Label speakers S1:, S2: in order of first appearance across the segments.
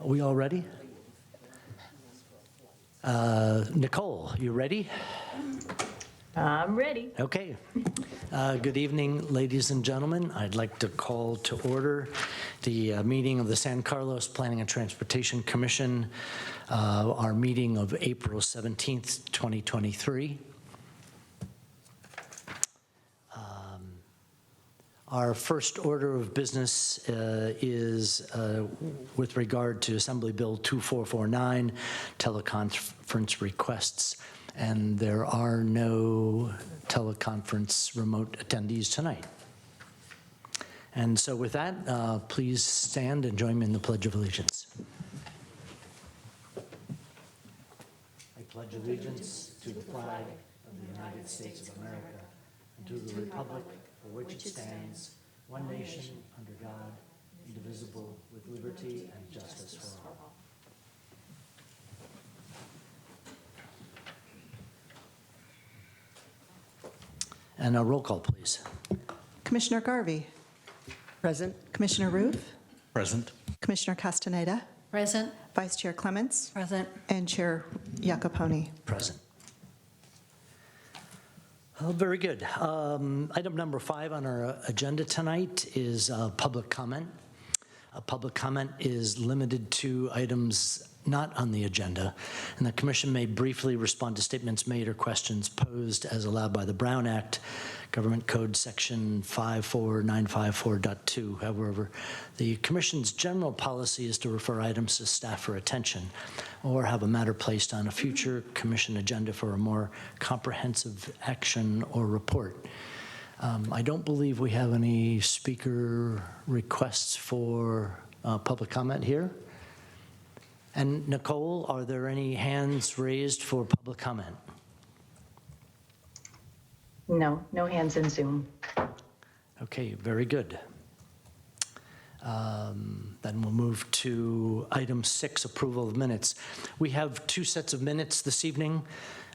S1: Are we all ready? Nicole, you ready?
S2: I'm ready.
S1: Okay. Good evening, ladies and gentlemen. I'd like to call to order the meeting of the San Carlos Planning and Transportation Commission, our meeting of April 17th, 2023. Our first order of business is with regard to Assembly Bill 2449, teleconference requests, and there are no teleconference remote attendees tonight. And so with that, please stand and join me in the Pledge of Allegiance. I pledge allegiance to the flag of the United States of America and to the republic for which it stands, one nation, under God, indivisible, with liberty and justice for all. And a roll call, please.
S3: Commissioner Garvey.
S2: Present.
S3: Commissioner Roof.
S4: Present.
S3: Commissioner Castaneda.
S2: Present.
S3: Vice Chair Clements.
S2: Present.
S3: And Chair Iacoponi.
S1: Present. Very good. Item number 5 on our agenda tonight is public comment. Public comment is limited to items not on the agenda, and the Commission may briefly respond to statements made or questions posed as allowed by the Brown Act, Government Code Section 54954.2. However, the Commission's general policy is to refer items to staff for attention or have a matter placed on a future Commission agenda for a more comprehensive action or report. I don't believe we have any speaker requests for public comment here. And Nicole, are there any hands raised for public comment?
S2: No hands in Zoom.
S1: Okay, very good. Then we'll move to item 6, approval of minutes. We have 2 sets of minutes this evening.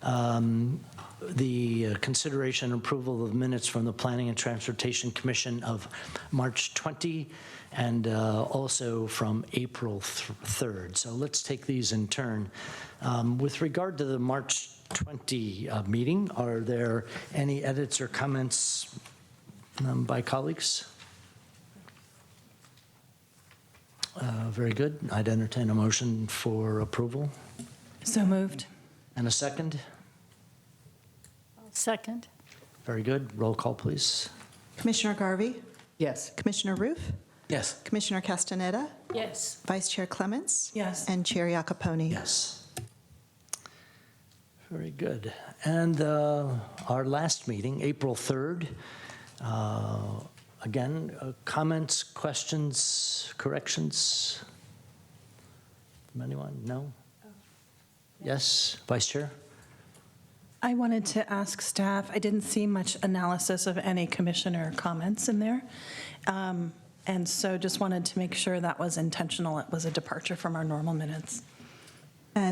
S1: The consideration and approval of minutes from the Planning and Transportation Commission of March 20 and also from April 3rd. So let's take these in turn. With regard to the March 20 meeting, are there any edits or comments by colleagues? Very good. I'd entertain a motion for approval.
S5: So moved.
S1: And a second?
S2: Second.
S1: Very good. Roll call, please.
S3: Commissioner Garvey.
S2: Yes.
S3: Commissioner Roof.
S4: Yes.
S3: Commissioner Castaneda.
S2: Yes.
S3: Vice Chair Clements.
S5: Yes.
S3: And Chair Iacoponi.
S1: Yes. Very good. And our last meeting, April 3rd, again, comments, questions, corrections from anyone? No? Yes, Vice Chair?
S5: I wanted to ask staff, I didn't see much analysis of any commissioner comments in there. And so just wanted to make sure that was intentional. It was a departure from our normal minutes.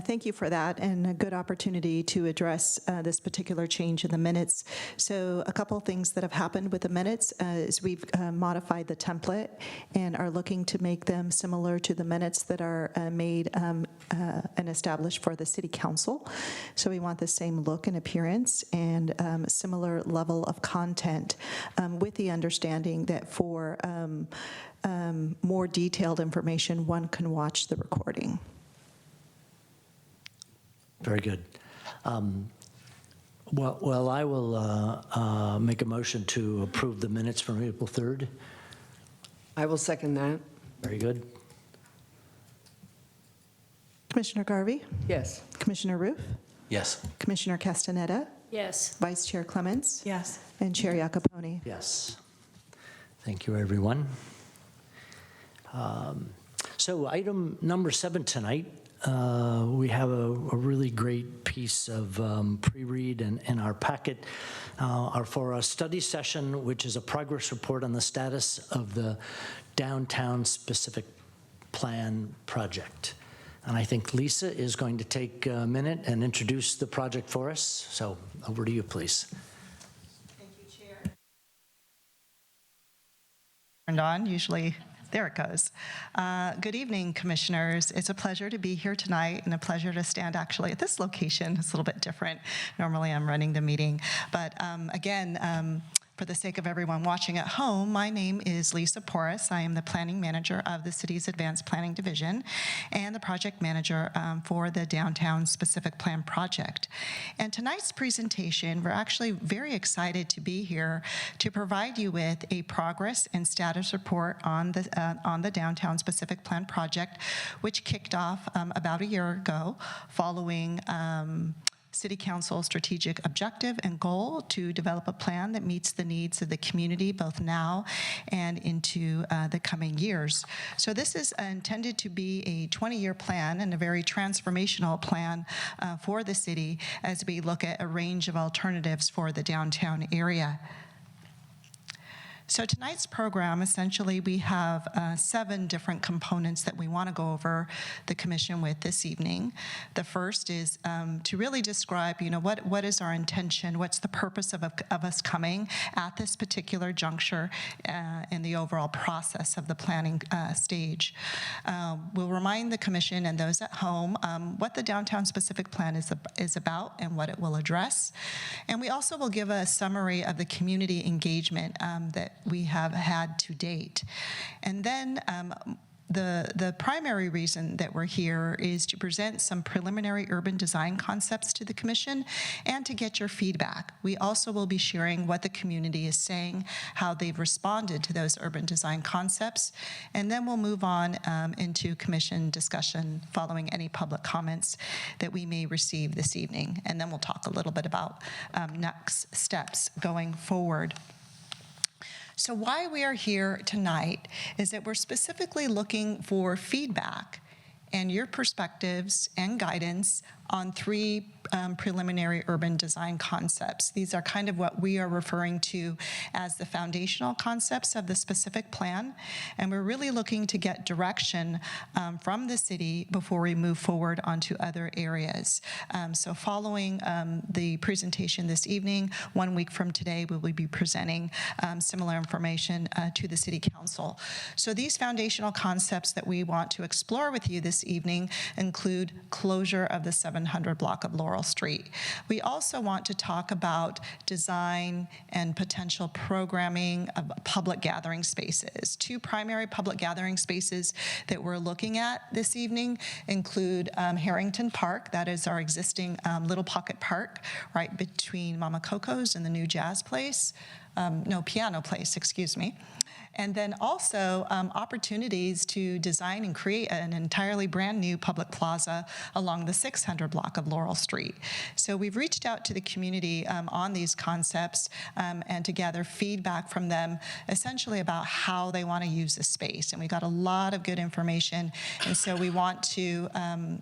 S3: Thank you for that, and a good opportunity to address this particular change in the minutes. So a couple things that have happened with the minutes is we've modified the template and are looking to make them similar to the minutes that are made and established for the City Council. So we want the same look and appearance and similar level of content with the understanding that for more detailed information, one can watch the recording.
S1: Very good. Well, I will make a motion to approve the minutes from April 3rd.
S6: I will second that.
S1: Very good.
S3: Commissioner Garvey.
S6: Yes.
S3: Commissioner Roof.
S4: Yes.
S3: Commissioner Castaneda.
S2: Yes.
S3: Vice Chair Clements.
S5: Yes.
S3: And Chair Iacoponi.
S1: Yes. Thank you, everyone. So item number 7 tonight, we have a really great piece of pre-read in our packet for our study session, which is a progress report on the status of the downtown specific plan project. And I think Lisa is going to take a minute and introduce the project for us. So over to you, please.
S3: Thank you, Chair. Turned on. Usually
S4: There it goes. Good evening, commissioners. It's a pleasure to be here tonight and a pleasure to stand actually at this location. It's a little bit different. Normally I'm running the meeting. But again, for the sake of everyone watching at home, my name is Lisa Porras. I am the planning manager of the city's Advanced Planning Division and the project manager for the Downtown Specific Plan project. And tonight's presentation, we're actually very excited to be here to provide you with a progress and status report on the Downtown Specific Plan project, which kicked off about a year ago following City Council's strategic objective and goal to develop a plan that meets the needs of the community both now and into the coming years. So this is intended to be a 20-year plan and a very transformational plan for the city as we look at a range of alternatives for the downtown area. So tonight's program, essentially, we have 7 different components that we want to go over the commission with this evening. The first is to really describe, what is our intention, what's the purpose of us coming at this particular juncture in the overall process of the planning stage. We'll remind the commission and those at home what the Downtown Specific Plan is about and what it will address. And we also will give a summary of the community engagement that we have had to date. And then the primary reason that we're here is to present some preliminary urban design concepts to the commission and to get your feedback. We also will be sharing what the community is saying, how they've responded to those urban design concepts, and then we'll move on into commission discussion following any public comments that we may receive this evening. And then we'll talk a little bit about next steps going forward. So why we are here tonight is that we're specifically looking for feedback and your perspectives and guidance on 3 preliminary urban design concepts. These are kind of what we are referring to as the foundational concepts of the specific plan, and we're really looking to get direction from the city before we move forward onto other areas. So following the presentation this evening, 1 week from today, we will be presenting similar information to the City Council. So these foundational concepts that we want to explore with you this evening include closure of the 700 block of Laurel Street. We also want to talk about design and potential programming of public gathering spaces. 2 primary public gathering spaces that we're looking at this evening include Harrington Park, that is our existing Little Pocket Park, right between Mama Coco's and the new Jazz Place, Piano Place, excuse me. And then also opportunities to design and create an entirely brand new public plaza along the 600 block of Laurel Street. So we've reached out to the community on these concepts and to gather feedback from them essentially about how they want to use the space. And we got a lot of good information. And so we want to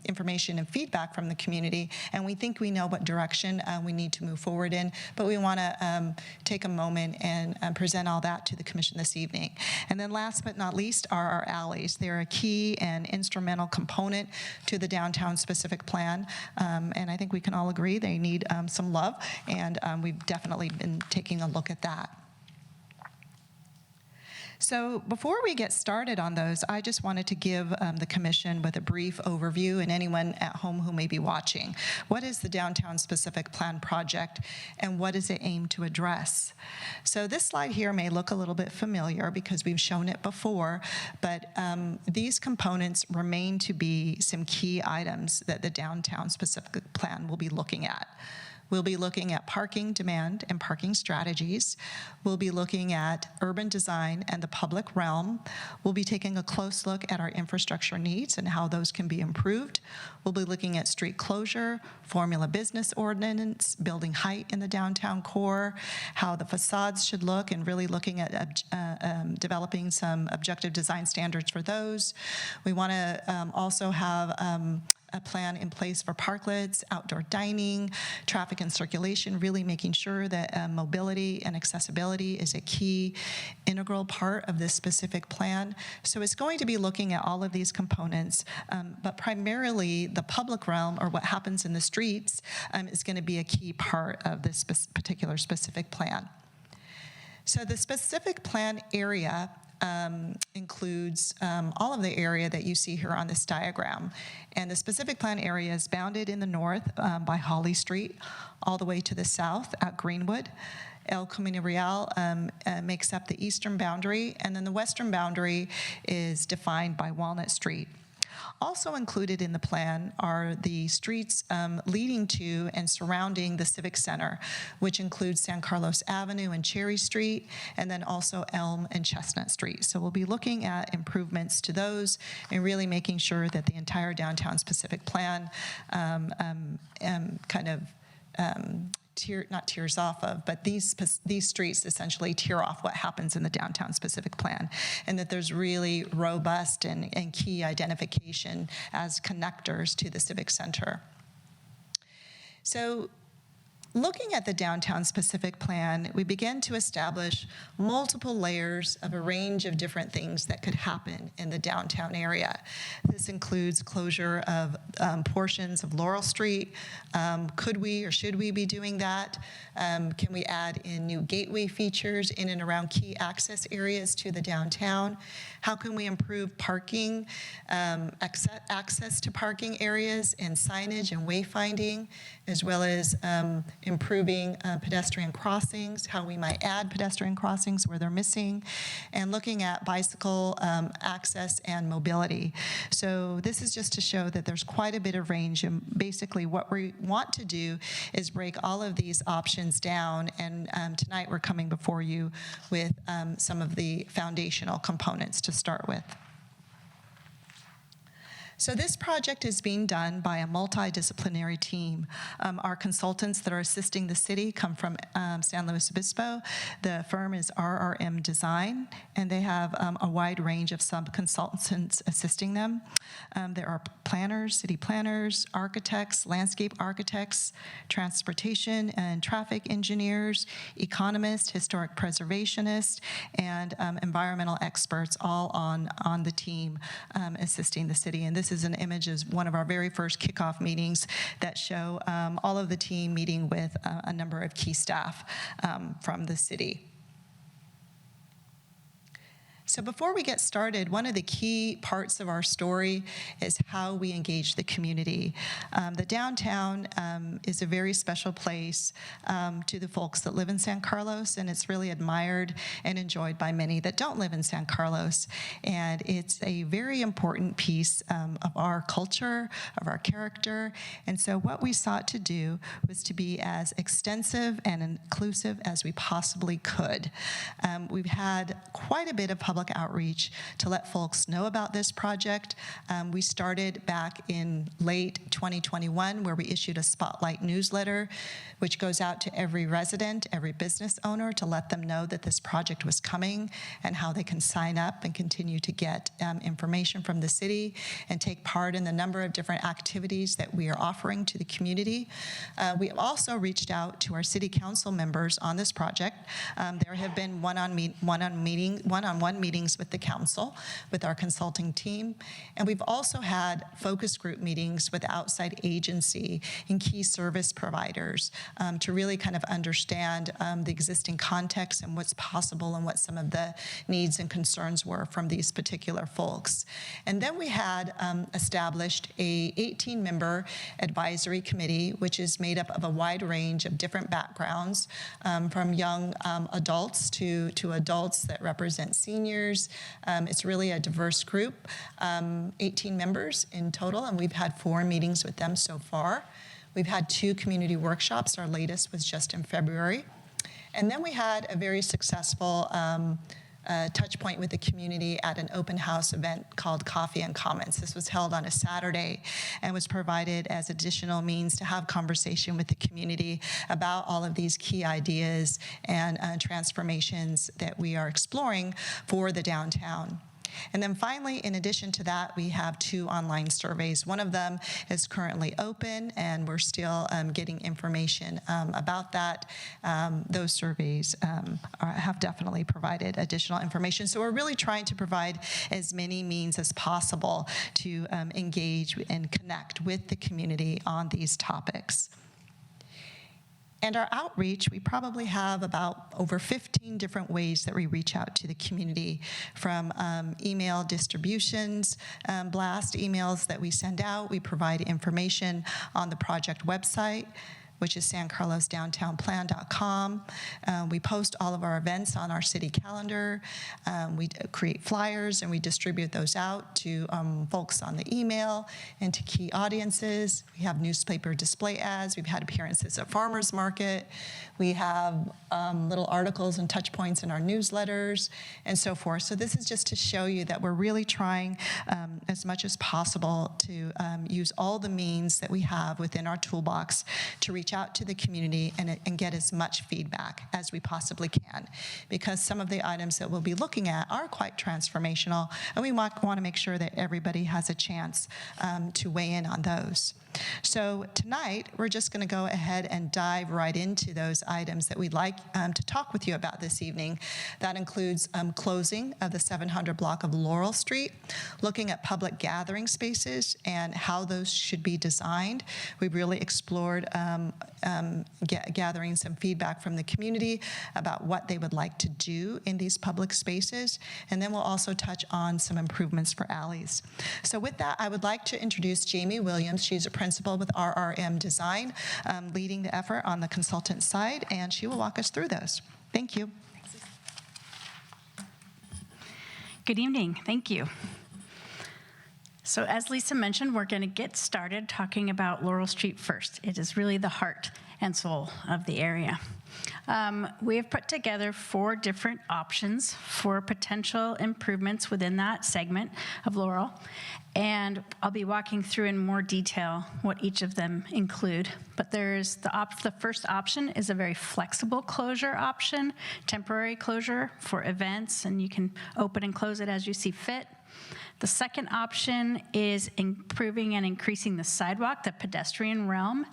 S4: information and feedback from the community. And we think we know what direction we need to move forward in. But we want to take a moment and present all that to the commission this evening. And then last but not least are our alleys. They're a key and instrumental component to the Downtown Specific Plan. And I think we can all agree they need some love. And we've definitely been taking a look at that. So before we get started on those, I just wanted to give the commission with a brief overview and anyone at home who may be watching. What is the Downtown Specific Plan project and what does it aim to address? So this slide here may look a little bit familiar because we've shown it before, but these components remain to be some key items that the Downtown Specific Plan will be looking at. We'll be looking at parking demand and parking strategies. We'll be looking at urban design and the public realm. We'll be taking a close look at our infrastructure needs and how those can be improved. We'll be looking at street closure, formula business ordinance, building height in the downtown core, how the facades should look, and really looking at developing some objective design standards for those. We want to also have a plan in place for parklets, outdoor dining, traffic and circulation, really making sure that mobility and accessibility is a key integral part of this specific plan. So it's going to be looking at all of these components, but primarily the public realm, or what happens in the streets, is going to be a key part of this particular specific plan. So the specific plan area includes all of the area that you see here on this diagram. And the specific plan area is bounded in the north by Holly Street, all the way to the south at Greenwood. El Camino Real makes up the eastern boundary, and then the western boundary is defined by Walnut Street. Also included in the plan are the streets leading to and surrounding the Civic Center, which includes San Carlos Avenue and Cherry Street, and then also Elm and Chestnut Street. So we'll be looking at improvements to those and really making sure that the entire downtown specific plan not tears off of, but these streets essentially tear off what happens in the downtown specific plan, and that there's really robust and key identification as connectors to the Civic Center. So, looking at the downtown specific plan, we begin to establish multiple layers of a range of different things that could happen in the downtown area. This includes closure of portions of Laurel Street. Could we or should we be doing that? Can we add in new gateway features in and around key access areas to the downtown? How can we improve parking, access to parking areas and signage and wayfinding, as well as improving pedestrian crossings, how we might add pedestrian crossings where they're missing, and looking at bicycle access and mobility. So this is just to show that there's quite a bit of range, and basically what we want to do is break all of these options down, and tonight we're coming before you with some of the foundational components to start with. So this project is being done by a multidisciplinary team. Our consultants that are assisting the city come from San Luis Obispo. The firm is RRM Design, and they have a wide range of sub-consultants assisting them. There are planners, city planners, architects, landscape architects, transportation and traffic engineers, economists, historic preservationists, and environmental experts, all on the team assisting the city. And this is an image of one of our very first kickoff meetings that show all of the team meeting with a number of key staff from the city. So before we get started, one of the key parts of our story is how we engage the community. The downtown is a very special place to the folks that live in San Carlos, and it's really admired and enjoyed by many that don't live in San Carlos. And it's a very important piece of our culture, of our character. And so what we sought to do was to be as extensive and inclusive as we possibly could. We've had quite a bit of public outreach to let folks know about this project. We started back in late 2021, where we issued a spotlight newsletter, which goes out to every resident, every business owner, to let them know that this project was coming and how they can sign up and continue to get information from the city and take part in the number of different activities that we are offering to the community. We have also reached out to our city council members on this project. There have been one-on-one meetings with the council, with our consulting team, and we've also had focus group meetings with outside agency and key service providers to really kind of understand the existing context and what's possible and what some of the needs and concerns were from these particular folks. And then we had established a 18-member advisory committee, which is made up of a wide range of different backgrounds, from young adults to adults that represent seniors. It's really a diverse group, 18 members in total, and we've had 4 meetings with them so far. We've had 2 community workshops. Our latest was just in February. And then we had a very successful touch point with the community at an open house event called Coffee and Comments. This was held on a Saturday and was provided as additional means to have conversation with the community about all of these key ideas and transformations that we are exploring for the downtown. And then finally, in addition to that, we have 2 online surveys. One of them is currently open, and we're still getting information about that. Those surveys have definitely provided additional information. So we're really trying to provide as many means as possible to engage and connect with the community on these topics. And our outreach, we probably have about over 15 different ways that we reach out to the community, from email distributions, blast emails that we send out. We provide information on the project website, which is sancarlosdowntownplan.com. We post all of our events on our city calendar. We create flyers and we distribute those out to folks on the email and to key audiences. We have newspaper display ads. We've had appearances at farmers market. We have little articles and touch points in our newsletters and so forth. So this is just to show you that we're really trying as much as possible to use all the means that we have within our toolbox to reach out to the community and get as much feedback as we possibly can, because some of the items that we'll be looking at are quite transformational, and we want to make sure that everybody has a chance to weigh in on those. So tonight, we're just going to go ahead and dive right into those items that we'd like to talk with you about this evening. That includes closing of the 700 block of Laurel Street, looking at public gathering spaces and how those should be designed. We've really explored gathering some feedback from the community about what they would like to do in these public spaces. And then we'll also touch on some improvements for alleys. So with that, I would like to introduce Jamie Williams. She's a principal with RRM Design, leading the effort on the consultant side, and she will walk us through those. Thank you.
S7: Good evening. Thank you. So as Lisa mentioned, we're going to get started talking about Laurel Street first. It is really the heart and soul of the area. We have put together 4 different options for potential improvements within that segment of Laurel, and I'll be walking through in more detail what each of them include. But there's the first option is a very flexible closure option, temporary closure for events, and you can open and close it as you see fit. The second option is improving and increasing the sidewalk, the pedestrian realm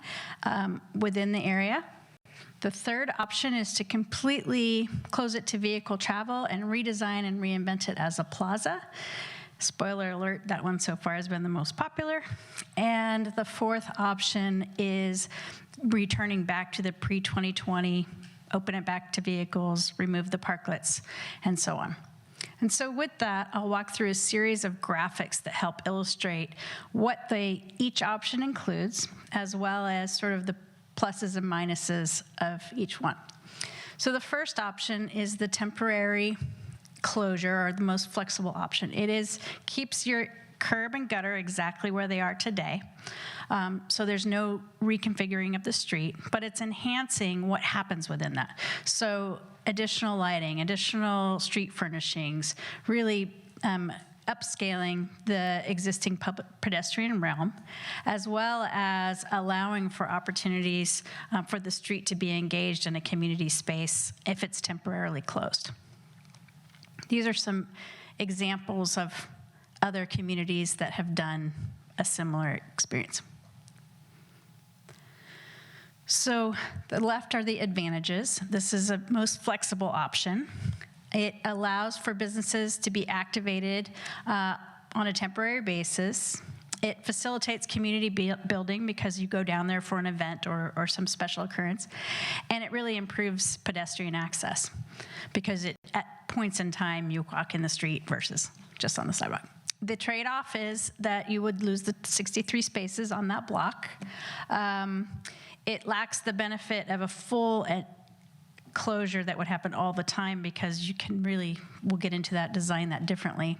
S7: within the area. The third option is to completely close it to vehicle travel and redesign and reinvent it as a plaza. Spoiler alert, that one so far has been the most popular. And the fourth option is returning back to the pre-2020, open it back to vehicles, remove the parklets, and so on. And so with that, I'll walk through a series of graphics that help illustrate what each option includes, as well as sort of the pluses and minuses of each one. So the first option is the temporary closure, or the most flexible option. It keeps your curb and gutter exactly where they are today. So there's no reconfiguring of the street, but it's enhancing what happens within that. So additional lighting, additional street furnishings, really upscaling the existing public pedestrian realm, as well as allowing for opportunities for the street to be engaged in a community space if it's temporarily closed. These are some examples of other communities that have done a similar experience. So the left are the advantages. This is a most flexible option. It allows for businesses to be activated on a temporary basis. It facilitates community building because you go down there for an event or some special occurrence. And it really improves pedestrian access because at points in time you walk in the street versus just on the sidewalk. The trade-off is that you would lose the 63 spaces on that block. It lacks the benefit of a full closure that would happen all the time because you can we'll get into that, design that differently.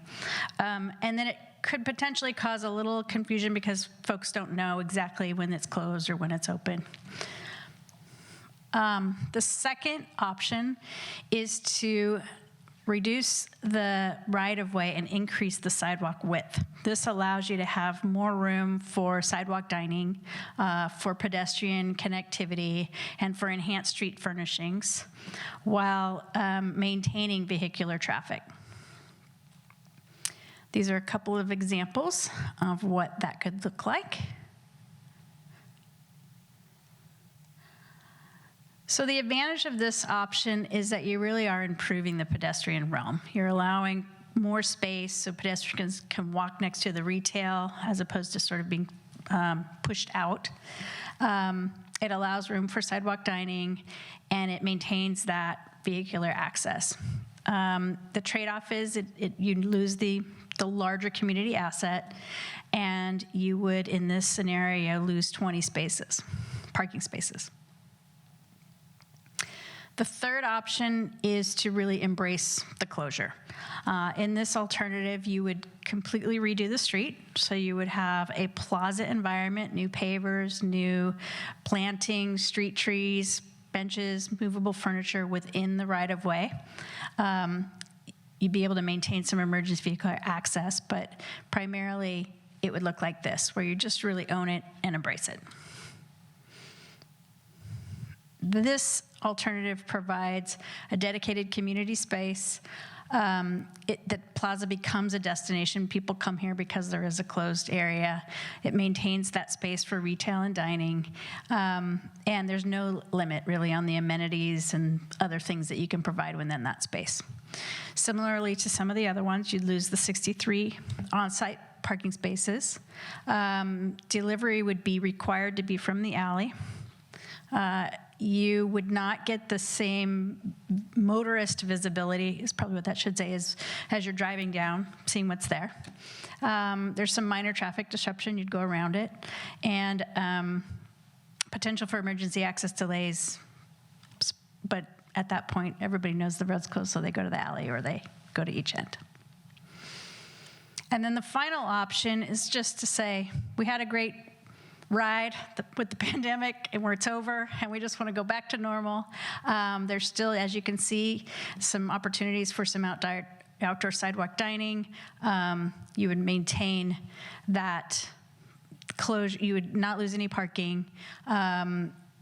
S7: And then it could potentially cause a little confusion because folks don't know exactly when it's closed or when it's open. The second option is to reduce the right-of-way and increase the sidewalk width. This allows you to have more room for sidewalk dining, for pedestrian connectivity, and for enhanced street furnishings, while maintaining vehicular traffic. These are a couple of examples of what that could look like. So the advantage of this option is that you really are improving the pedestrian realm. You're allowing more space so pedestrians can walk next to the retail as opposed to sort of being pushed out. It allows room for sidewalk dining, and it maintains that vehicular access. The trade-off is you lose the larger community asset, and you would, in this scenario, lose 20 spaces, parking spaces. The third option is to really embrace the closure. In this alternative, you would completely redo the street. So you would have a plaza environment, new pavers, new planting, street trees, benches, movable furniture within the right-of-way. You'd be able to maintain some emergency vehicular access, but primarily it would look like this, where you just really own it and embrace it. This alternative provides a dedicated community space. The plaza becomes a destination. People come here because there is a closed area. It maintains that space for retail and dining. And there's no limit really on the amenities and other things that you can provide within that space. Similarly to some of the other ones, you'd lose the 63 on-site parking spaces. Delivery would be required to be from the alley. You would not get the same motorist visibility, is probably what that should say, as you're driving down, seeing what's there. There's some minor traffic disruption, you'd go around it, and potential for emergency access delays, but at that point, everybody knows the road's closed, so they go to the alley or they go to each end. And then the final option is just to say, we had a great ride with the pandemic and where it's over, and we just want to go back to normal. There's still, as you can see, some opportunities for some outdoor sidewalk dining. You would maintain that closure. You would not lose any parking.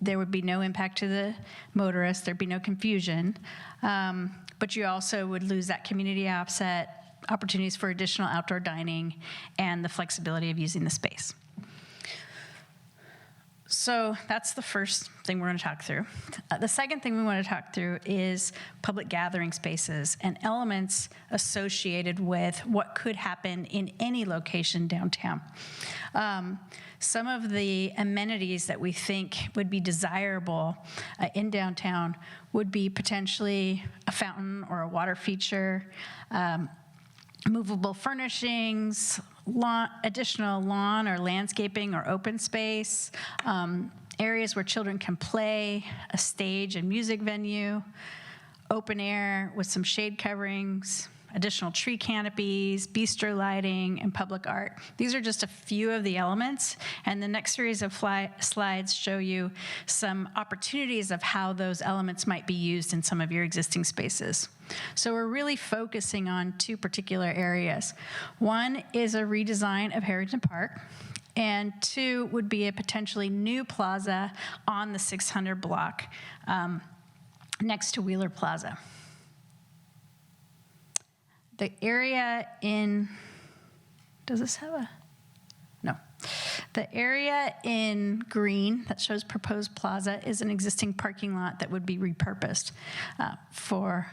S7: There would be no impact to the motorists. There'd be no confusion. But you also would lose that community asset, opportunities for additional outdoor dining, and the flexibility of using the space. So that's the first thing we're going to talk through. The second thing we want to talk through is public gathering spaces and elements associated with what could happen in any location downtown. Some of the amenities that we think would be desirable in downtown would be potentially a fountain or a water feature, movable furnishings, additional lawn or landscaping or open space, areas where children can play, a stage and music venue, open air with some shade coverings, additional tree canopies, bistro lighting, and public art. These are just a few of the elements, and the next series of slides show you some opportunities of how those elements might be used in some of your existing spaces. So we're really focusing on two particular areas. One is a redesign of Harrington Park, and two would be a potentially new plaza on the 600 block next to Wheeler Plaza. The area in, does this have a, no. The area in green that shows proposed plaza is an existing parking lot that would be repurposed for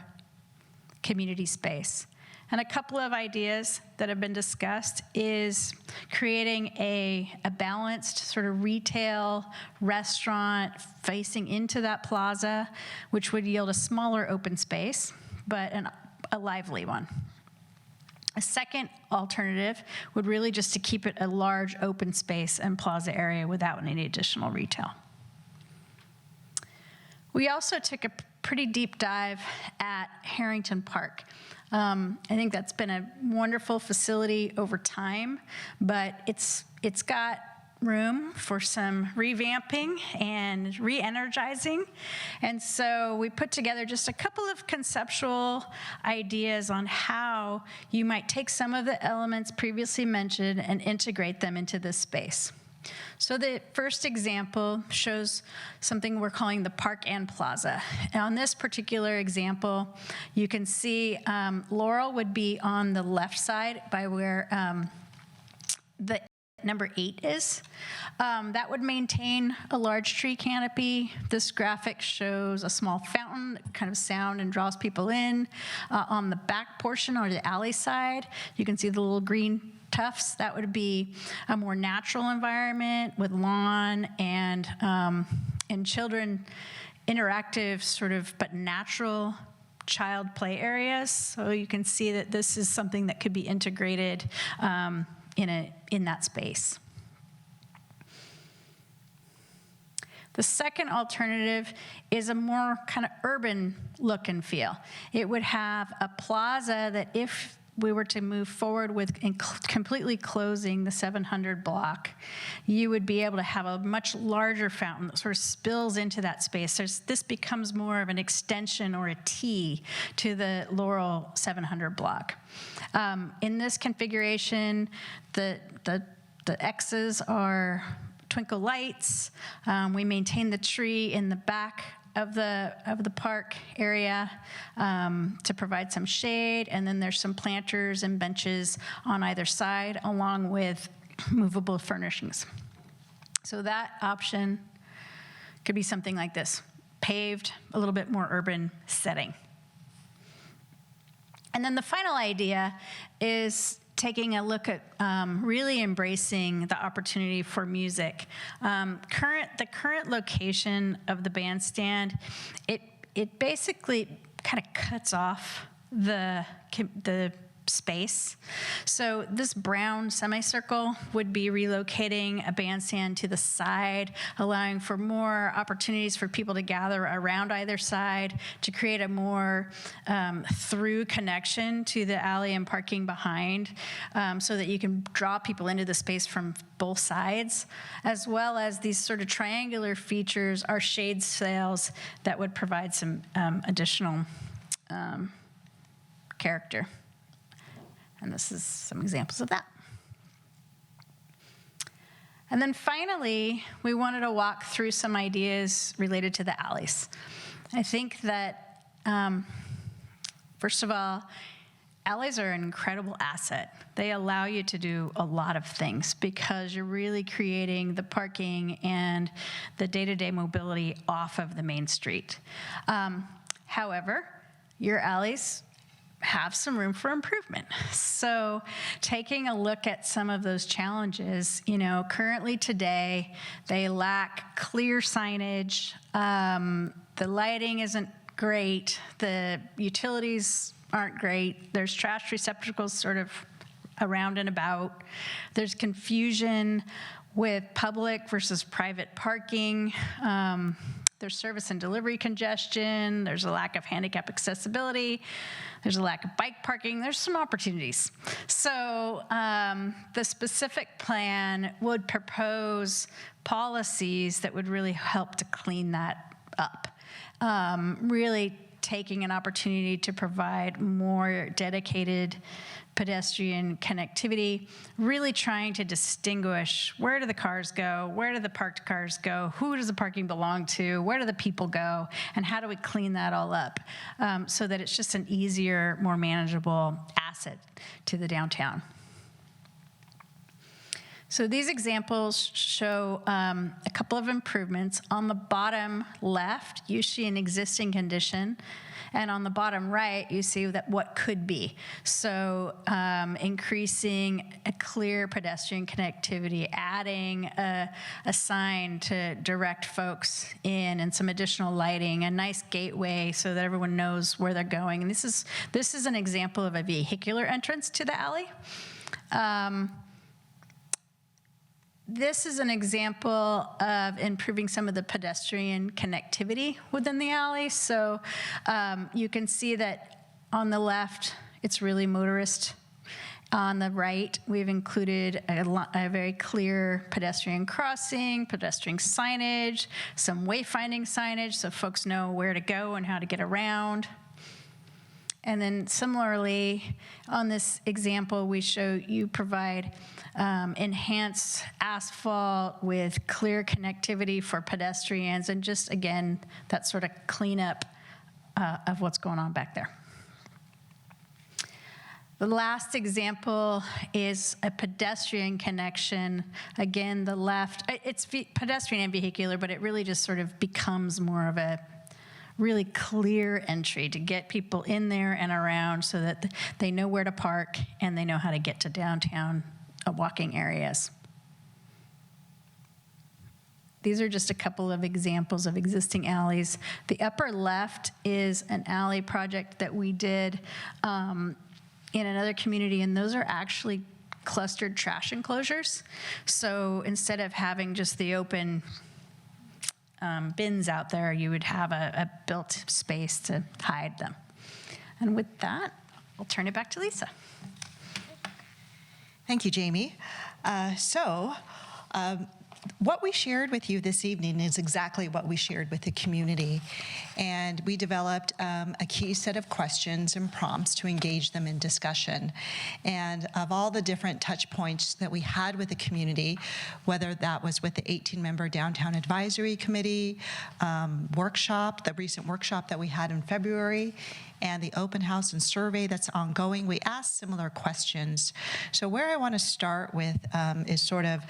S7: community space. And a couple of ideas that have been discussed is creating a balanced sort of retail restaurant facing into that plaza, which would yield a smaller open space, but a lively one. A second alternative would really just to keep it a large open space and plaza area without any additional retail. We also took a pretty deep dive at Harrington Park. I think that's been a wonderful facility over time, but it's got room for some revamping and re-energizing. And so we put together just a couple of conceptual ideas on how you might take some of the elements previously mentioned and integrate them into this space. So the first example shows something we're calling the Park and Plaza. And on this particular example, you can see Laurel would be on the left side by where the number 8 is. That would maintain a large tree canopy. This graphic shows a small fountain that kind of sound and draws people in. On the back portion or the alley side, you can see the little green Tufts, that would be a more natural environment with lawn and children interactive sort of, but natural child play areas. So you can see that this is something that could be integrated in that space. The second alternative is a more kind of urban look and feel. It would have a plaza that, if we were to move forward with completely closing the 700 block, you would be able to have a much larger fountain that sort of spills into that space. This becomes more of an extension or a T to the Laurel 700 block. In this configuration, the X's are twinkle lights. We maintain the tree in the back of the park area to provide some shade, and then there's some planters and benches on either side, along with movable furnishings. So that option could be something like this: paved, a little bit more urban setting. And then the final idea is taking a look at really embracing the opportunity for music. The current location of the bandstand, it basically kind of cuts off the space. So this brown semicircle would be relocating a bandstand to the side, allowing for more opportunities for people to gather around either side to create a more through connection to the alley and parking behind, so that you can draw people into the space from both sides, as well as these sort of triangular features are shade sails that would provide some additional character. And this is some examples of that. And then finally, we wanted to walk through some ideas related to the alleys. I think that, first of all, alleys are an incredible asset. They allow you to do a lot of things because you're really creating the parking and the day-to-day mobility off of the main street. However, your alleys have some room for improvement. So taking a look at some of those challenges, currently today, they lack clear signage. The lighting isn't great. The utilities aren't great. There's trash receptacles sort of around and about. There's confusion with public versus private parking. There's service and delivery congestion. There's a lack of handicap accessibility. There's a lack of bike parking. There's some opportunities. So the specific plan would propose policies that would really help to clean that up. Really taking an opportunity to provide more dedicated pedestrian connectivity, really trying to distinguish where do the cars go, where do the parked cars go, who does the parking belong to, where do the people go, and how do we clean that all up so that it's just an easier, more manageable asset to the downtown. So these examples show a couple of improvements. On the bottom left, you see an existing condition, and on the bottom right, you see that what could be. So increasing a clear pedestrian connectivity, adding a sign to direct folks in, and some additional lighting, a nice gateway so that everyone knows where they're going. And this is an example of a vehicular entrance to the alley. This is an example of improving some of the pedestrian connectivity within the alley. So you can see that on the left, it's really motorist. On the right, we've included a very clear pedestrian crossing, pedestrian signage, some wayfinding signage so folks know where to go and how to get around. And then similarly, on this example, we show you provide enhanced asphalt with clear connectivity for pedestrians, and just, again, that sort of cleanup of what's going on back there. The last example is a pedestrian connection. Again, the left, it's pedestrian and vehicular, but it really just sort of becomes more of a really clear entry to get people in there and around so that they know where to park and they know how to get to downtown walking areas. These are just a couple of examples of existing alleys. The upper left is an alley project that we did in another community, and those are actually clustered trash enclosures. So instead of having just the open bins out there, you would have a built space to hide them. And with that, I'll turn it back to Lisa.
S4: Thank you, Jamie. What we shared with you this evening is exactly what we shared with the community. And we developed a key set of questions and prompts to engage them in discussion. And of all the different touch points that we had with the community, whether that was with the 18-member Downtown Advisory Committee workshop, the recent workshop that we had in February, and the open house and survey that's ongoing, we asked similar questions. So where I want to start with is sort of,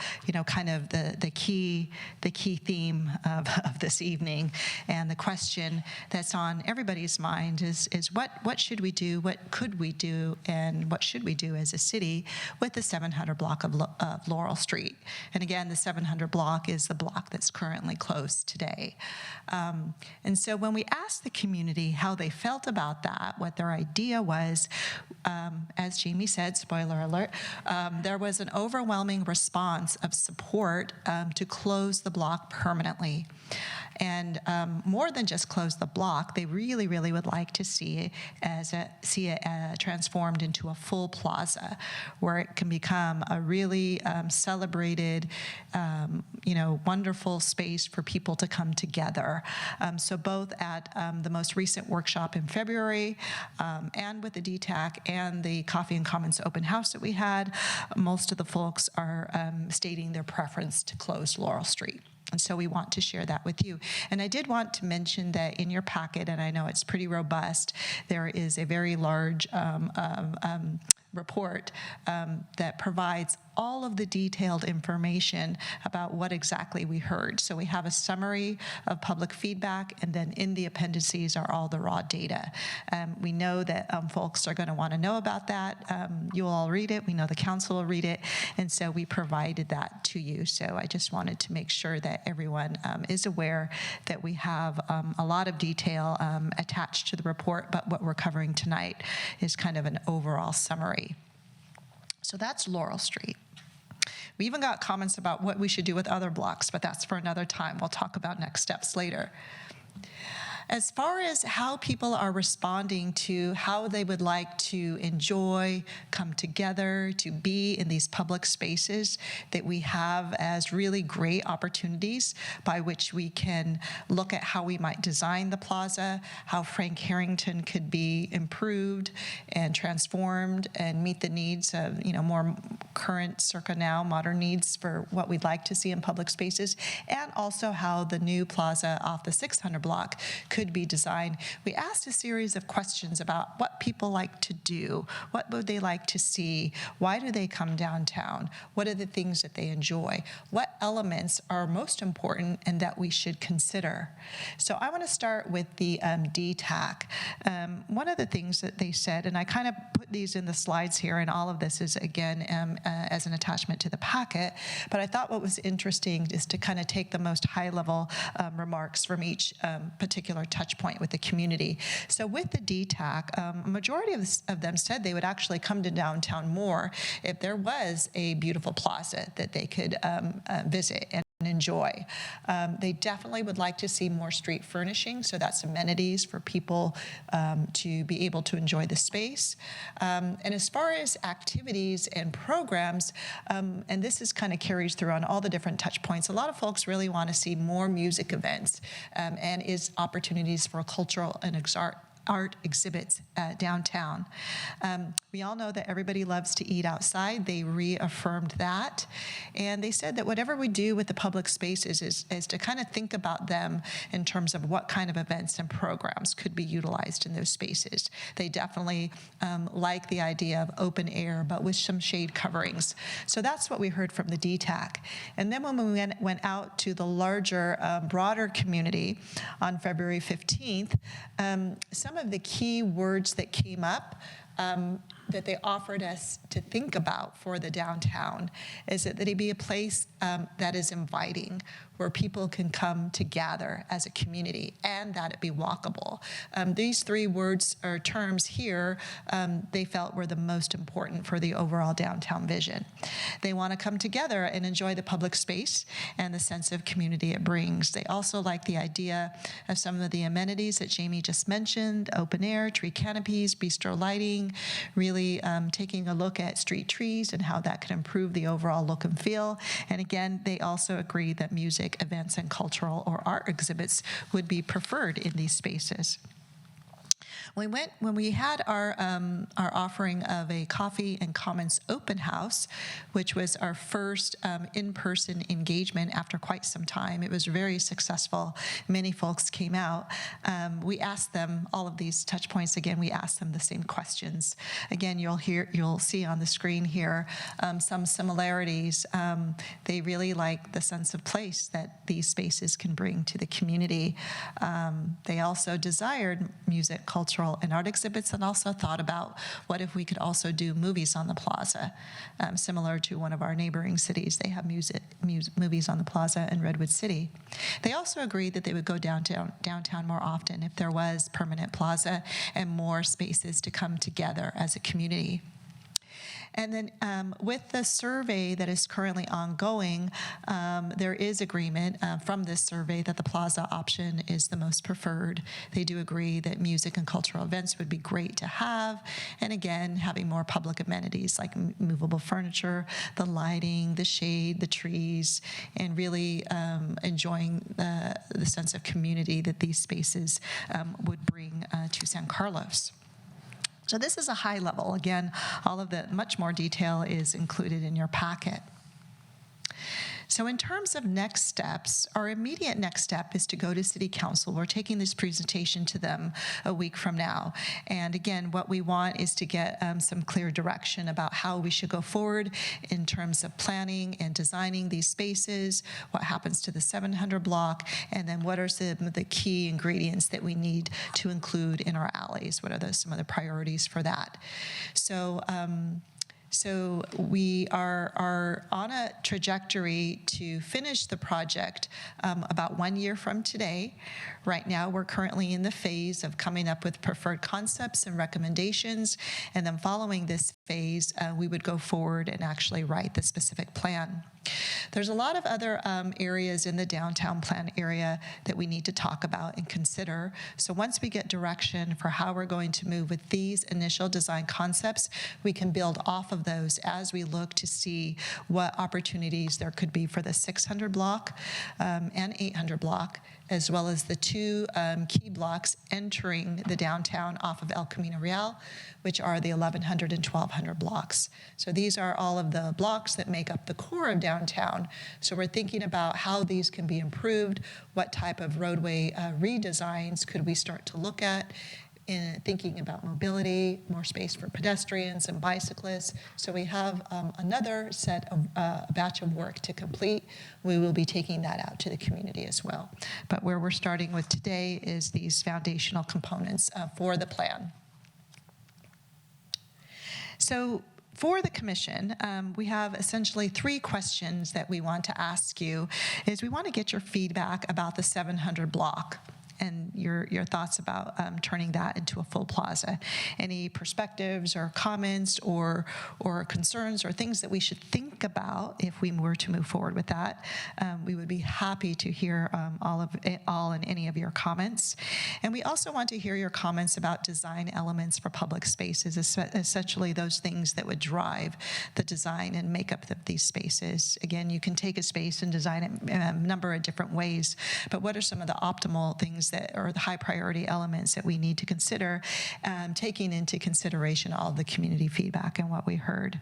S4: kind of the key theme of this evening, and the question that's on everybody's mind is what should we do, what could we do, and what should we do as a city with the 700 block of Laurel Street. And again, the 700 block is the block that's currently closed today. And so when we asked the community how they felt about that, what their idea was, as Jamie said, spoiler alert, there was an overwhelming response of support to close the block permanently. And more than just close the block, they really, really would like to see it transformed into a full plaza, where it can become a really celebrated, wonderful space for people to come together. So both at the most recent workshop in February and with the DTAC and the Coffee and Commons open house that we had, most of the folks are stating their preference to close Laurel Street. And so we want to share that with you. And I did want to mention that in your packet, and I know it's pretty robust, there is a very large report that provides all of the detailed information about what exactly we heard. So we have a summary of public feedback, and then in the appendices are all the raw data. We know that folks are going to want to know about that. You'll all read it. We know the council will read it. And so we provided that to you. So I just wanted to make sure that everyone is aware that we have a lot of detail attached to the report, but what we're covering tonight is kind of an overall summary. So that's Laurel Street. We even got comments about what we should do with other blocks, but that's for another time. We'll talk about next steps later. As far as how people are responding to how they would like to enjoy, come together, to be in these public spaces that we have as really great opportunities by which we can look at how we might design the plaza, how Frank Harrington could be improved and transformed and meet the needs of, more current, circa now, modern needs for what we'd like to see in public spaces, and also how the new plaza off the 600 block could be designed. We asked a series of questions about what people like to do, what would they like to see, why do they come downtown, what are the things that they enjoy, what elements are most important and that we should consider. So I want to start with the DTAC. One of the things that they said, and I kind of put these in the slides here, and all of this is again as an attachment to the packet, but I thought what was interesting is to kind of take the most high-level remarks from each particular touch point with the community. So with the DTAC, a majority of them said they would actually come to downtown more if there was a beautiful plaza that they could visit and enjoy. They definitely would like to see more street furnishing, so that's amenities for people to be able to enjoy the space. And as far as activities and programs, and this is kind of carries through on all the different touch points, a lot of folks really want to see more music events and is opportunities for cultural and art exhibits downtown. We all know that everybody loves to eat outside. They reaffirmed that. And they said that whatever we do with the public spaces is to kind of think about them in terms of what kind of events and programs could be utilized in those spaces. They definitely like the idea of open air, but with some shade coverings. So that's what we heard from the DTAC. And then when we went out to the larger, broader community on February 15th, some of the key words that came up that they offered us to think about for the downtown is that it be a place that is inviting, where people can come to gather as a community, and that it be walkable. These three words or terms here, they felt were the most important for the overall downtown vision. They want to come together and enjoy the public space and the sense of community it brings. They also like the idea of some of the amenities that Jamie just mentioned: open air, tree canopies, bistro lighting, really taking a look at street trees and how that can improve the overall look and feel. And again, they also agree that music events and cultural or art exhibits would be preferred in these spaces. When we had our offering of a coffee and commons open house, which was our first in-person engagement after quite some time. It was very successful. Many folks came out. We asked them all of these touch points again. We asked them the same questions. Again, you'll see on the screen here some similarities. They really like the sense of place that these spaces can bring to the community. They also desired music, cultural, and art exhibits, and also thought about what if we could also do movies on the plaza, similar to one of our neighboring cities. They have movies on the plaza in Redwood City. They also agreed that they would go downtown more often if there was permanent plaza and more spaces to come together as a community. And then with the survey that is currently ongoing, there is agreement from this survey that the plaza option is the most preferred. They do agree that music and cultural events would be great to have. And again, having more public amenities like movable furniture, the lighting, the shade, the trees, and really enjoying the sense of community that these spaces would bring to San Carlos. So this is a high level. Again, all of the much more detail is included in your packet. So in terms of next steps, our immediate next step is to go to City Council. We're taking this presentation to them a week from now. And again, what we want is to get some clear direction about how we should go forward in terms of planning and designing these spaces, what happens to the 700 block, and then what are some of the key ingredients that we need to include in our alleys. What are some of the priorities for that? So we are on a trajectory to finish the project about 1 year from today. Right now, we're currently in the phase of coming up with preferred concepts and recommendations, and then following this phase, we would go forward and actually write the specific plan. There's a lot of other areas in the downtown plan area that we need to talk about and consider. So once we get direction for how we're going to move with these initial design concepts, we can build off of those as we look to see what opportunities there could be for the 600 block and 800 block, as well as the two key blocks entering the downtown off of El Camino Real, which are the 1100 and 1200 blocks. So these are all of the blocks that make up the core of downtown. So we're thinking about how these can be improved, what type of roadway redesigns could we start to look at, in thinking about mobility, more space for pedestrians and bicyclists. So we have another set of batch of work to complete. We will be taking that out to the community as well. But where we're starting with today is these foundational components for the plan. So for the commission, we have essentially 3 questions that we want to ask you. We want to get your feedback about the 700 block and your thoughts about turning that into a full plaza. Any perspectives or comments or concerns or things that we should think about if we were to move forward with that. We would be happy to hear all and any of your comments. And we also want to hear your comments about design elements for public spaces, essentially those things that would drive the design and makeup of these spaces. Again, you can take a space and design it in a number of different ways, but what are some of the optimal things that are the high priority elements that we need to consider, taking into consideration all of the community feedback and what we heard.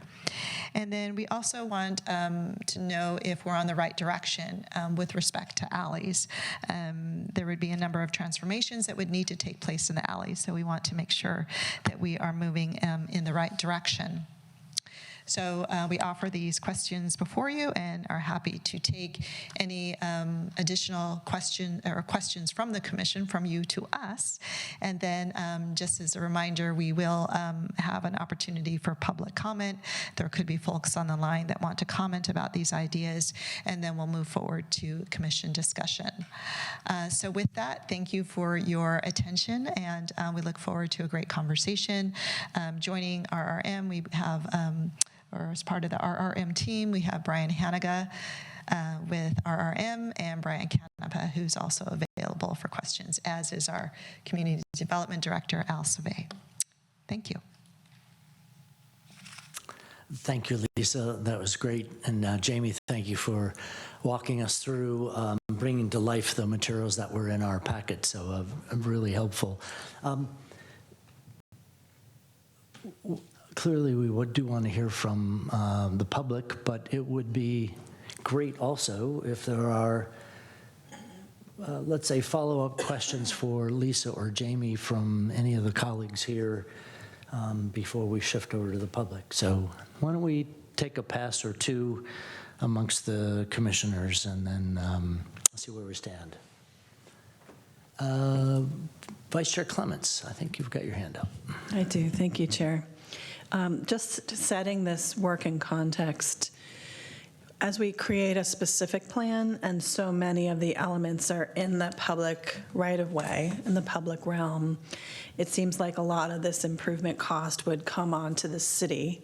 S4: And then we also want to know if we're on the right direction with respect to alleys. There would be a number of transformations that would need to take place in the alleys, so we want to make sure that we are moving in the right direction. So we offer these questions before you and are happy to take any additional questions from the commission, from you to us. And then just as a reminder, we will have an opportunity for public comment. There could be folks on the line that want to comment about these ideas, and then we'll move forward to commission discussion. So with that, thank you for your attention, and we look forward to a great conversation. Joining RRM, we have, or as part of the RRM team, we have Brian Hanniga with RRM, and Brian Canepa, who's also available for questions, as is our Community Development Director, Al Savay. Thank you.
S1: Thank you, Lisa. That was great. And Jamie, thank you for walking us through, bringing to life the materials that were in our packet. So really helpful. Clearly, we do want to hear from the public, but it would be great also if there are, let's say, follow-up questions for Lisa or Jamie from any of the colleagues here before we shift over to the public. So why don't we take a pass or two amongst the commissioners and then see where we stand. Vice Chair Clements, I think you've got your hand up.
S5: I do. Thank you, Chair. Just setting this work in context, as we create a specific plan, and so many of the elements are in the public right-of-way, in the public realm, it seems like a lot of this improvement cost would come onto the city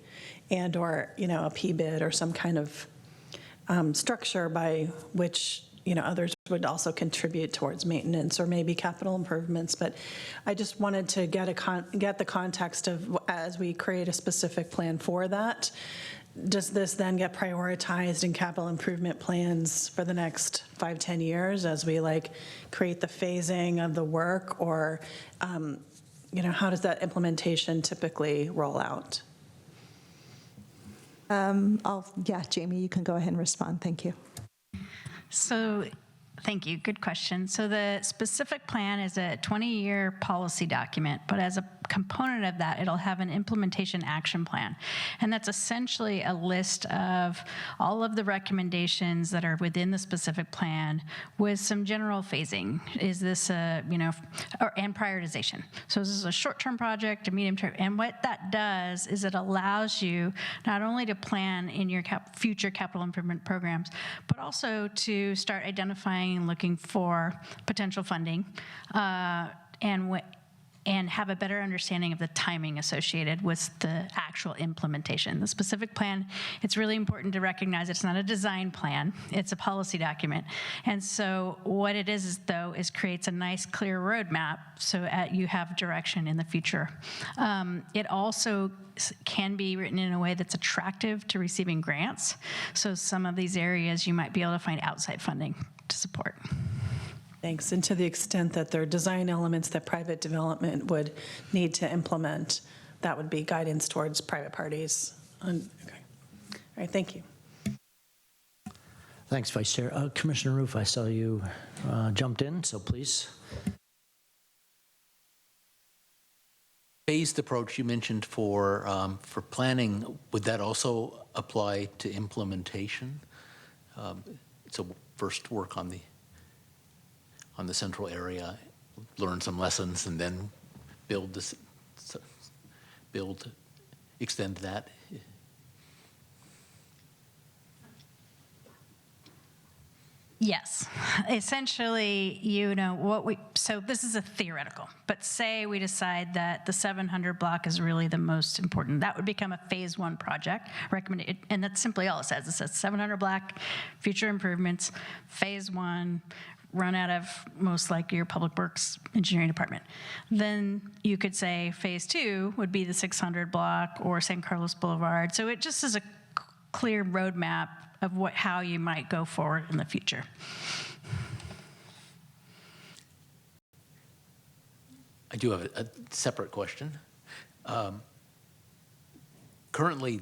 S5: and or, a PBID or some kind of structure by which, others would also contribute towards maintenance or maybe capital improvements. But I just wanted to get the context of, as we create a specific plan for that, does this then get prioritized in capital improvement plans for the next 5-10 years as we create the phasing of the work, or how does that implementation typically roll out?
S3: Jamie, you can go ahead and respond. Thank you.
S7: So, thank you. Good question. So the specific plan is a 20-year policy document, but as a component of that, it'll have an implementation action plan. And that's essentially a list of all of the recommendations that are within the specific plan with some general phasing. Is this and prioritization. So this is a short-term project, a medium-term, and what that does is it allows you not only to plan in your future capital improvement programs, but also to start identifying and looking for potential funding and have a better understanding of the timing associated with the actual implementation. The specific plan, it's really important to recognize it's not a design plan, it's a policy document. And so what it is though, is creates a nice clear roadmap so you have direction in the future. It also can be written in a way that's attractive to receiving grants. So some of these areas you might be able to find outside funding to support.
S5: Thanks. And to the extent that there are design elements that private development would need to implement, that would be guidance towards private parties. Okay. All right. Thank you.
S1: Thanks, Vice Chair. Commissioner Roof, I saw you jumped in, so please.
S8: Phased approach you mentioned for planning, would that also apply to implementation? So first work on the central area, learn some lessons, and then extend that.
S7: Yes, essentially, so this is a theoretical, but say we decide that the 700 block is really the most important. That would become a phase 1 project, recommended, and that's simply all it says. It says 700 block, future improvements, phase 1, run out of most likely your public works engineering department. Then you could say phase 2 would be the 600 block or San Carlos Boulevard. So it just is a clear roadmap of how you might go forward in the future.
S8: I do have a separate question. Currently,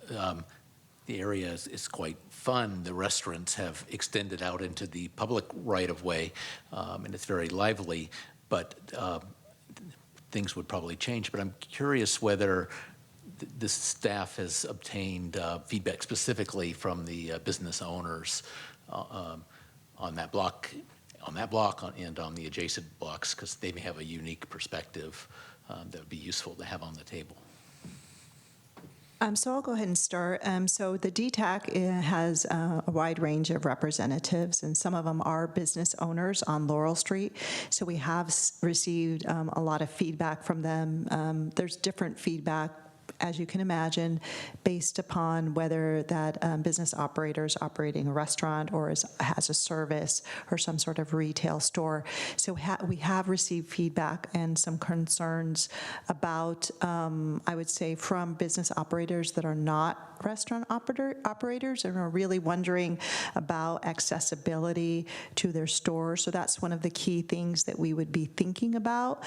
S8: the area is quite fun. The restaurants have extended out into the public right-of-way, and it's very lively, but things would probably change. But I'm curious whether this staff has obtained feedback specifically from the business owners on that block, and on the adjacent blocks, because they may have a unique perspective that would be useful to have on the table.
S3: So I'll go ahead and start. So the DTAC has a wide range of representatives, and some of them are business owners on Laurel Street. So we have received a lot of feedback from them. There's different feedback, as you can imagine, based upon whether that business operator is operating a restaurant or has a service or some sort of retail store. So we have received feedback and some concerns about, I would say, from business operators that are not restaurant operators and are really wondering about accessibility to their stores. So that's one of the key things that we would be thinking about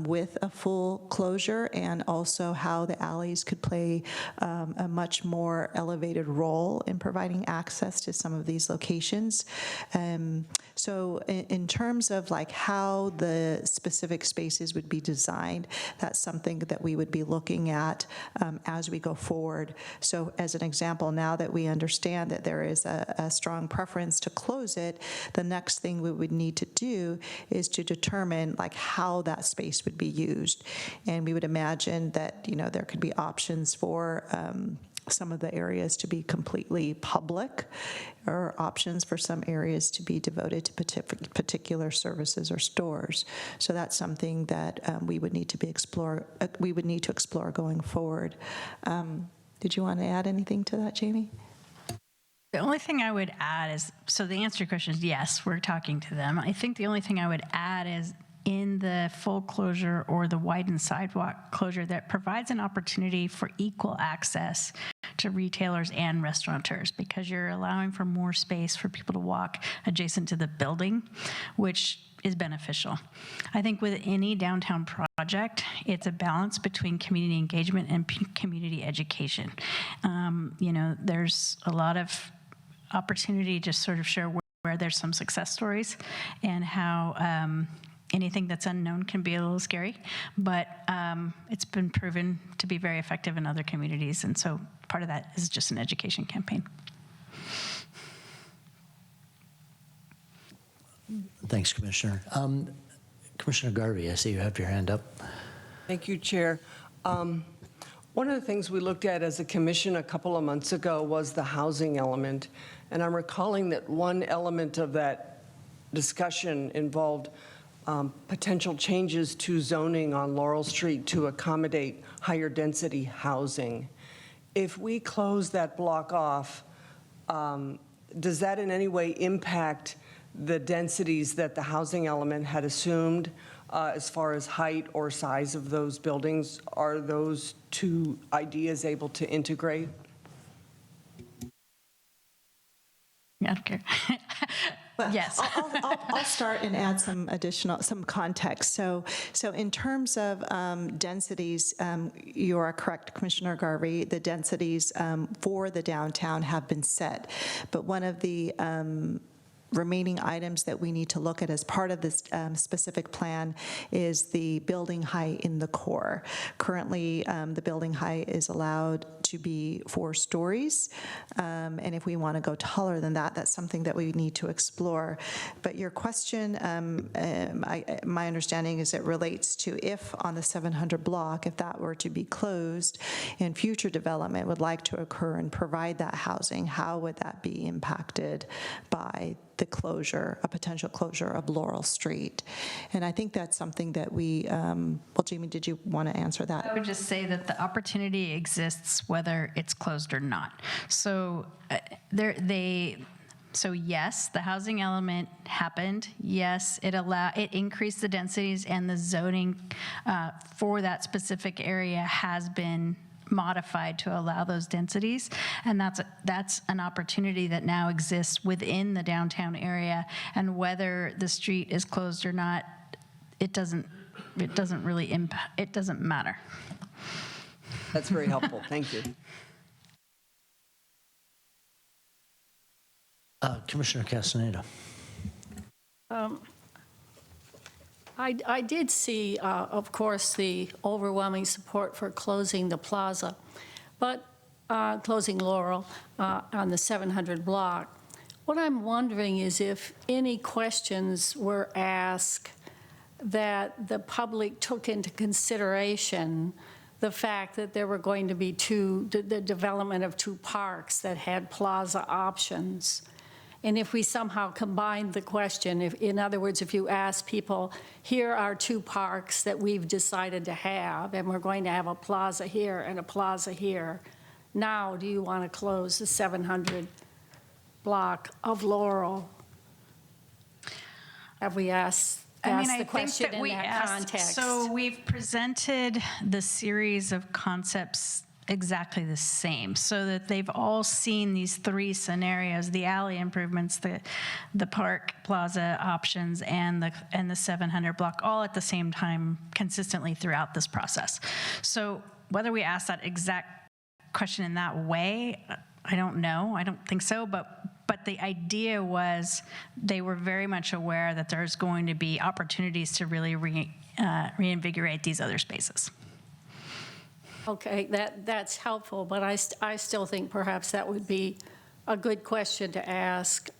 S3: with a full closure, and also how the alleys could play a much more elevated role in providing access to some of these locations. So in terms of like how the specific spaces would be designed, that's something that we would be looking at as we go forward. So as an example, now that we understand that there is a strong preference to close it, the next thing we would need to do is to determine like how that space would be used. And we would imagine that, you know, there could be options for some of the areas to be completely public, or options for some areas to be devoted to particular services or stores. So that's something that we would need to explore going forward. Did you want to add anything to that, Jamie?
S7: The only thing I would add is, so the answer to your question is yes, we're talking to them. I think the only thing I would add is, in the full closure or the widened sidewalk closure, that provides an opportunity for equal access to retailers and restaurateurs, because you're allowing for more space for people to walk adjacent to the building, which is beneficial. I think with any downtown project, it's a balance between community engagement and community education. You know, there's a lot of opportunity to sort of share where there's some success stories, and how anything that's unknown can be a little scary, but it's been proven to be very effective in other communities, and so part of that is just an education campaign.
S1: Thanks, Commissioner. Commissioner Garvey, I see you have your hand up.
S6: Thank you, Chair. One of the things we looked at as a commission a couple of months ago was the housing element, and I'm recalling that one element of that discussion involved potential changes to zoning on Laurel Street to accommodate higher density housing. If we close that block off, does that in any way impact the densities that the housing element had assumed as far as height or size of those buildings? Are those two ideas able to integrate?
S7: I don't care. Yes.
S3: I'll start and add some context. So in terms of densities, you are correct, Commissioner Garvey. The densities for the downtown have been set, but one of the remaining items that we need to look at as part of this specific plan is the building height in the core. Currently, the building height is allowed to be 4 stories, and if we want to go taller than that, that's something that we need to explore. But your question, my understanding is it relates to if on the 700 block, if that were to be closed and future development would like to occur and provide that housing, how would that be impacted by the closure, a potential closure of Laurel Street? And I think that's something that we, well, Jamie, did you want to answer that?
S7: I would just say that the opportunity exists whether it's closed or not. So So yes, the housing element happened. Yes, it increased the densities, and the zoning for that specific area has been modified to allow those densities, and that's an opportunity that now exists within the downtown area. And whether the street is closed or not, it doesn't really impact. It doesn't matter.
S6: That's very helpful. Thank you.
S1: Commissioner Castaneda.
S9: I did see, of course, the overwhelming support for closing the plaza. but closing Laurel on the 700 block. What I'm wondering is if any questions were asked that the public took into consideration the fact that there were going to be the development of 2 parks that had plaza options. And if we somehow combined the question, in other words, if you ask people, here are 2 parks that we've decided to have, and we're going to have a plaza here and a plaza here. Now, do you want to close the 700 block of Laurel? Have we asked the question in that context?
S7: So we've presented the series of concepts exactly the same, so that they've all seen these 3 scenarios: the alley improvements, the park plaza options, and the 700 block, all at the same time, consistently throughout this process. So whether we ask that exact question in that way, I don't know. I don't think so, but the idea was they were very much aware that there's going to be opportunities to really reinvigorate these other spaces.
S9: Okay, that's helpful, but I still think perhaps that would be a good question to ask.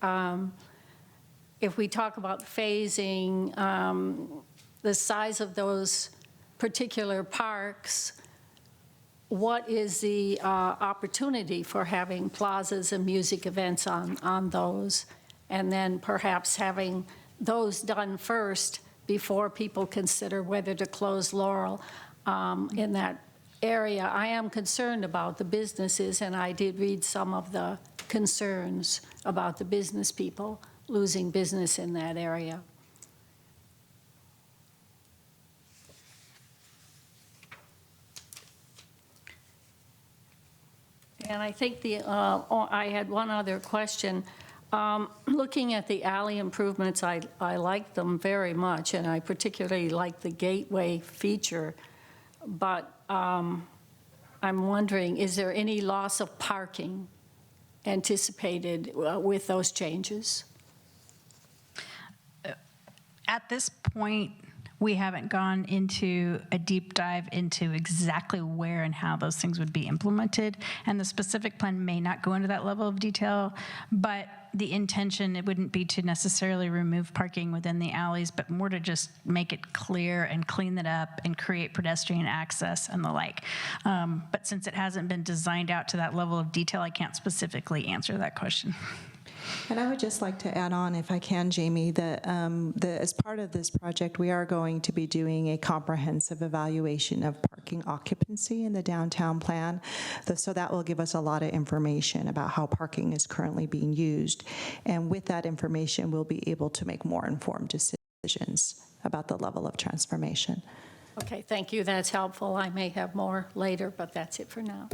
S9: If we talk about phasing, the size of those particular parks, what is the opportunity for having plazas and music events on those, and then perhaps having those done first before people consider whether to close Laurel in that area? I am concerned about the businesses, and I did read some of the concerns about the business people losing business in that area. And I think I had one other question. Looking at the alley improvements, I like them very much, and I particularly like the gateway feature. But I'm wondering, is there any loss of parking anticipated with those changes?
S7: At this point, we haven't gone into a deep dive into exactly where and how those things would be implemented, and the specific plan may not go into that level of detail, but the intention, it wouldn't be to necessarily remove parking within the alleys, but more to just make it clear and clean it up and create pedestrian access and the like. But since it hasn't been designed out to that level of detail, I can't specifically answer that question.
S3: And I would just like to add on, if I can, Jamie, that as part of this project, we are going to be doing a comprehensive evaluation of parking occupancy in the downtown plan. So that will give us a lot of information about how parking is currently being used. And with that information, we'll be able to make more informed decisions about the level of transformation.
S9: Okay, thank you. That's helpful. I may have more later, but that's it for now.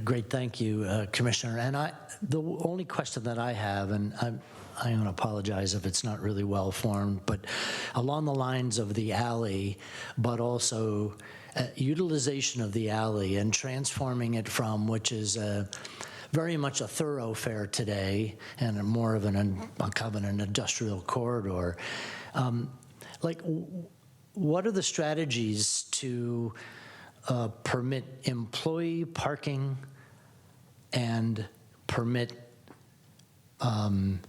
S1: Great, thank you, Commissioner. And the only question that I have, and I'm going to apologize if it's not really well formed, but along the lines of the alley, but also utilization of the alley and transforming it from, which is very much a thoroughfare today and more of an industrial corridor. What are the strategies to permit employee parking and permit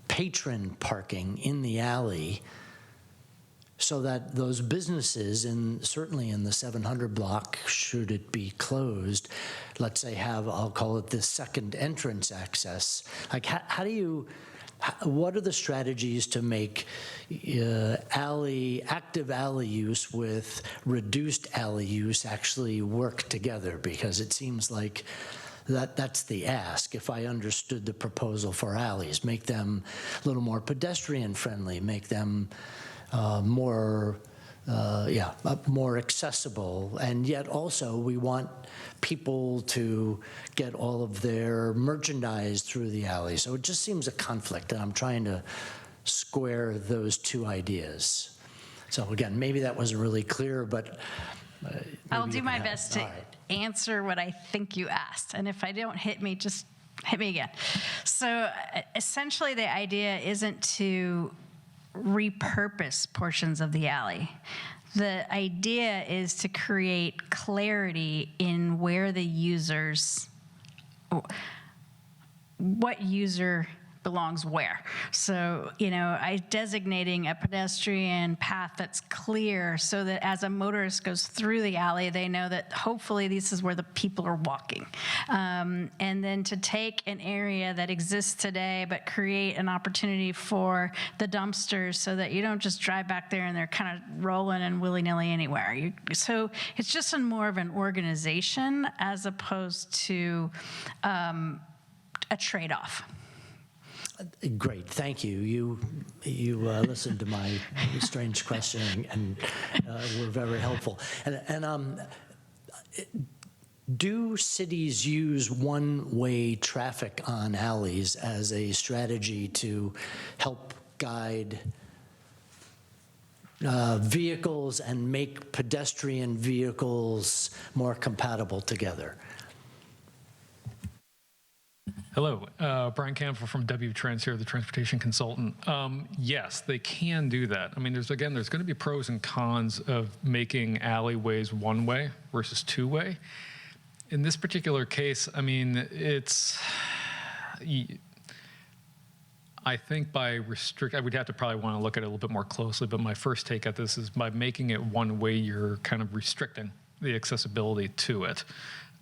S1: patron parking in the alley so that those businesses, certainly in the 700 block, should it be closed, let's say I'll call it the second entrance access. Like, what are the strategies to make active alley use with reduced alley use actually work together? Because it seems like that's the ask. If I understood the proposal for alleys, make them a little more pedestrian friendly, make them more accessible, and yet also we want people to get all of their merchandise through the alley. So it just seems a conflict, and I'm trying to square those 2 ideas. So again, maybe that wasn't really clear, but
S7: I'll do my best to answer what I think you asked, and if I don't, just hit me again. So essentially the idea isn't to repurpose portions of the alley. The idea is to create clarity in where the users, what user belongs where. So, designating a pedestrian path that's clear so that as a motorist goes through the alley, they know that hopefully this is where the people are walking. And then to take an area that exists today, but create an opportunity for the dumpsters so that you don't just drive back there and they're kind of rolling and willy-nilly anywhere. So it's just more of an organization as opposed to a trade-off.
S1: Great, thank you. You listened to my strange questioning and were very helpful. And do cities use one-way traffic on alleys as a strategy to help guide vehicles and make pedestrian vehicles more compatible together?
S10: Hello, Brian Campbell from W-Trans here, the transportation consultant. Yes, they can do that. I mean, there's going to be pros and cons of making alleyways one-way versus two-way. In this particular case, I mean, I think I would have to probably want to look at it a little bit more closely, but my first take at this is by making it one-way, you're kind of restricting the accessibility to it.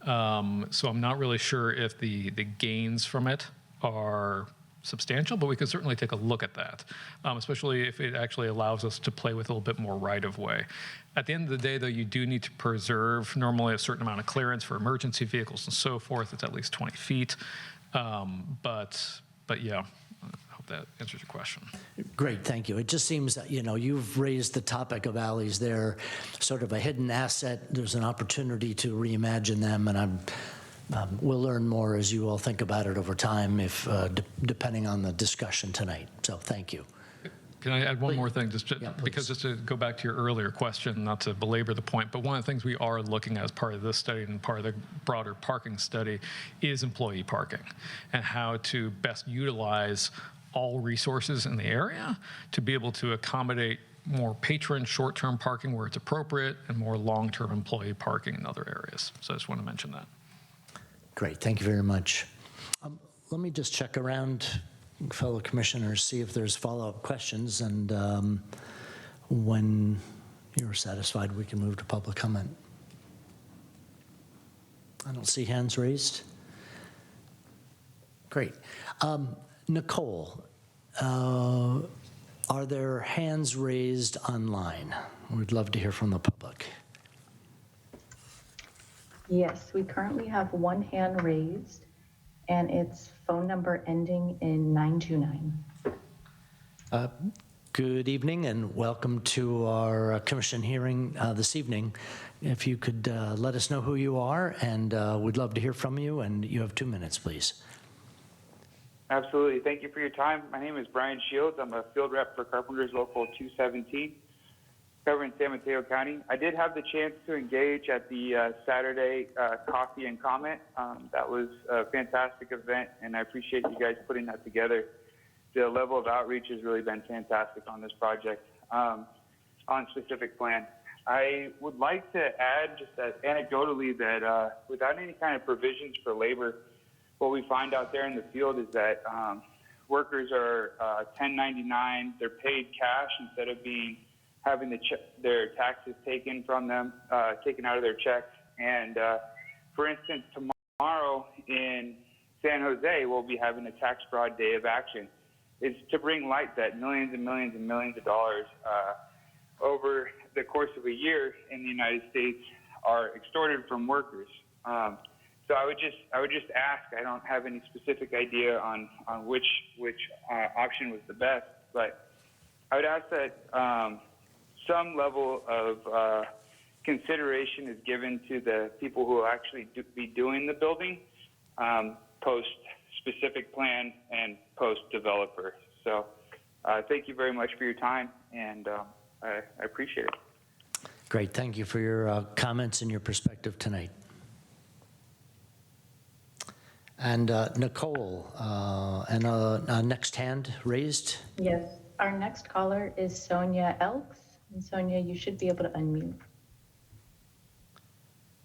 S10: So I'm not really sure if the gains from it are substantial, but we could certainly take a look at that, especially if it actually allows us to play with a little bit more right-of-way. At the end of the day, though, you do need to preserve normally a certain amount of clearance for emergency vehicles and so forth. It's at least 20 feet. But yeah, I hope that answers your question.
S1: Great, thank you. It just seems that, you've raised the topic of alleys. They're sort of a hidden asset. There's an opportunity to reimagine them, and we'll learn more as you all think about it over time, if depending on the discussion tonight. So thank you.
S10: Can I add one more thing? Just to go back to your earlier question, not to belabor the point, but one of the things we are looking at as part of this study and part of the broader parking study is employee parking and how to best utilize all resources in the area to be able to accommodate more patron short-term parking where it's appropriate and more long-term employee parking in other areas. So I just want to mention that. Great,
S1: thank you very much. Let me just check around, fellow commissioners, see if there's follow-up questions, and when you're satisfied, we can move to public comment. I don't see hands raised. Great. Nicole, are there hands raised online? We'd love to hear from the public.
S2: Yes, we currently have one hand raised, and it's phone number ending in 929.
S1: Good evening and welcome to our commission hearing this evening. If you could let us know who you are, and we'd love to hear from you, and you have 2 minutes, please.
S11: Absolutely. Thank you for your time. My name is Brian Shields. I'm a field rep for Carpenters Local 217, covering San Mateo County. I did have the chance to engage at the Saturday coffee and comment. That was a fantastic event, and I appreciate you guys putting that together. The level of outreach has really been fantastic on this project, on specific plan. I would like to add just that anecdotally that without any kind of provisions for labor, what we find out there in the field is that workers are 1099. They're paid cash instead of having their taxes taken from them, taken out of their checks. And for instance, tomorrow in San Jose, we'll be having a tax fraud day of action. It's to bring light that millions and millions and millions of dollars over the course of a year in the United States are extorted from workers. So I would just ask. I don't have any specific idea on which option was the best, but I would ask that some level of consideration is given to the people who will actually be doing the building, post specific plan and post developer. So thank you very much for your time, and I appreciate it.
S1: Great. Thank you for your comments and your perspective tonight. And Nicole, and next hand raised.
S2: Yes, our next caller is Sonia Elks, And Sonia, you should be able to unmute.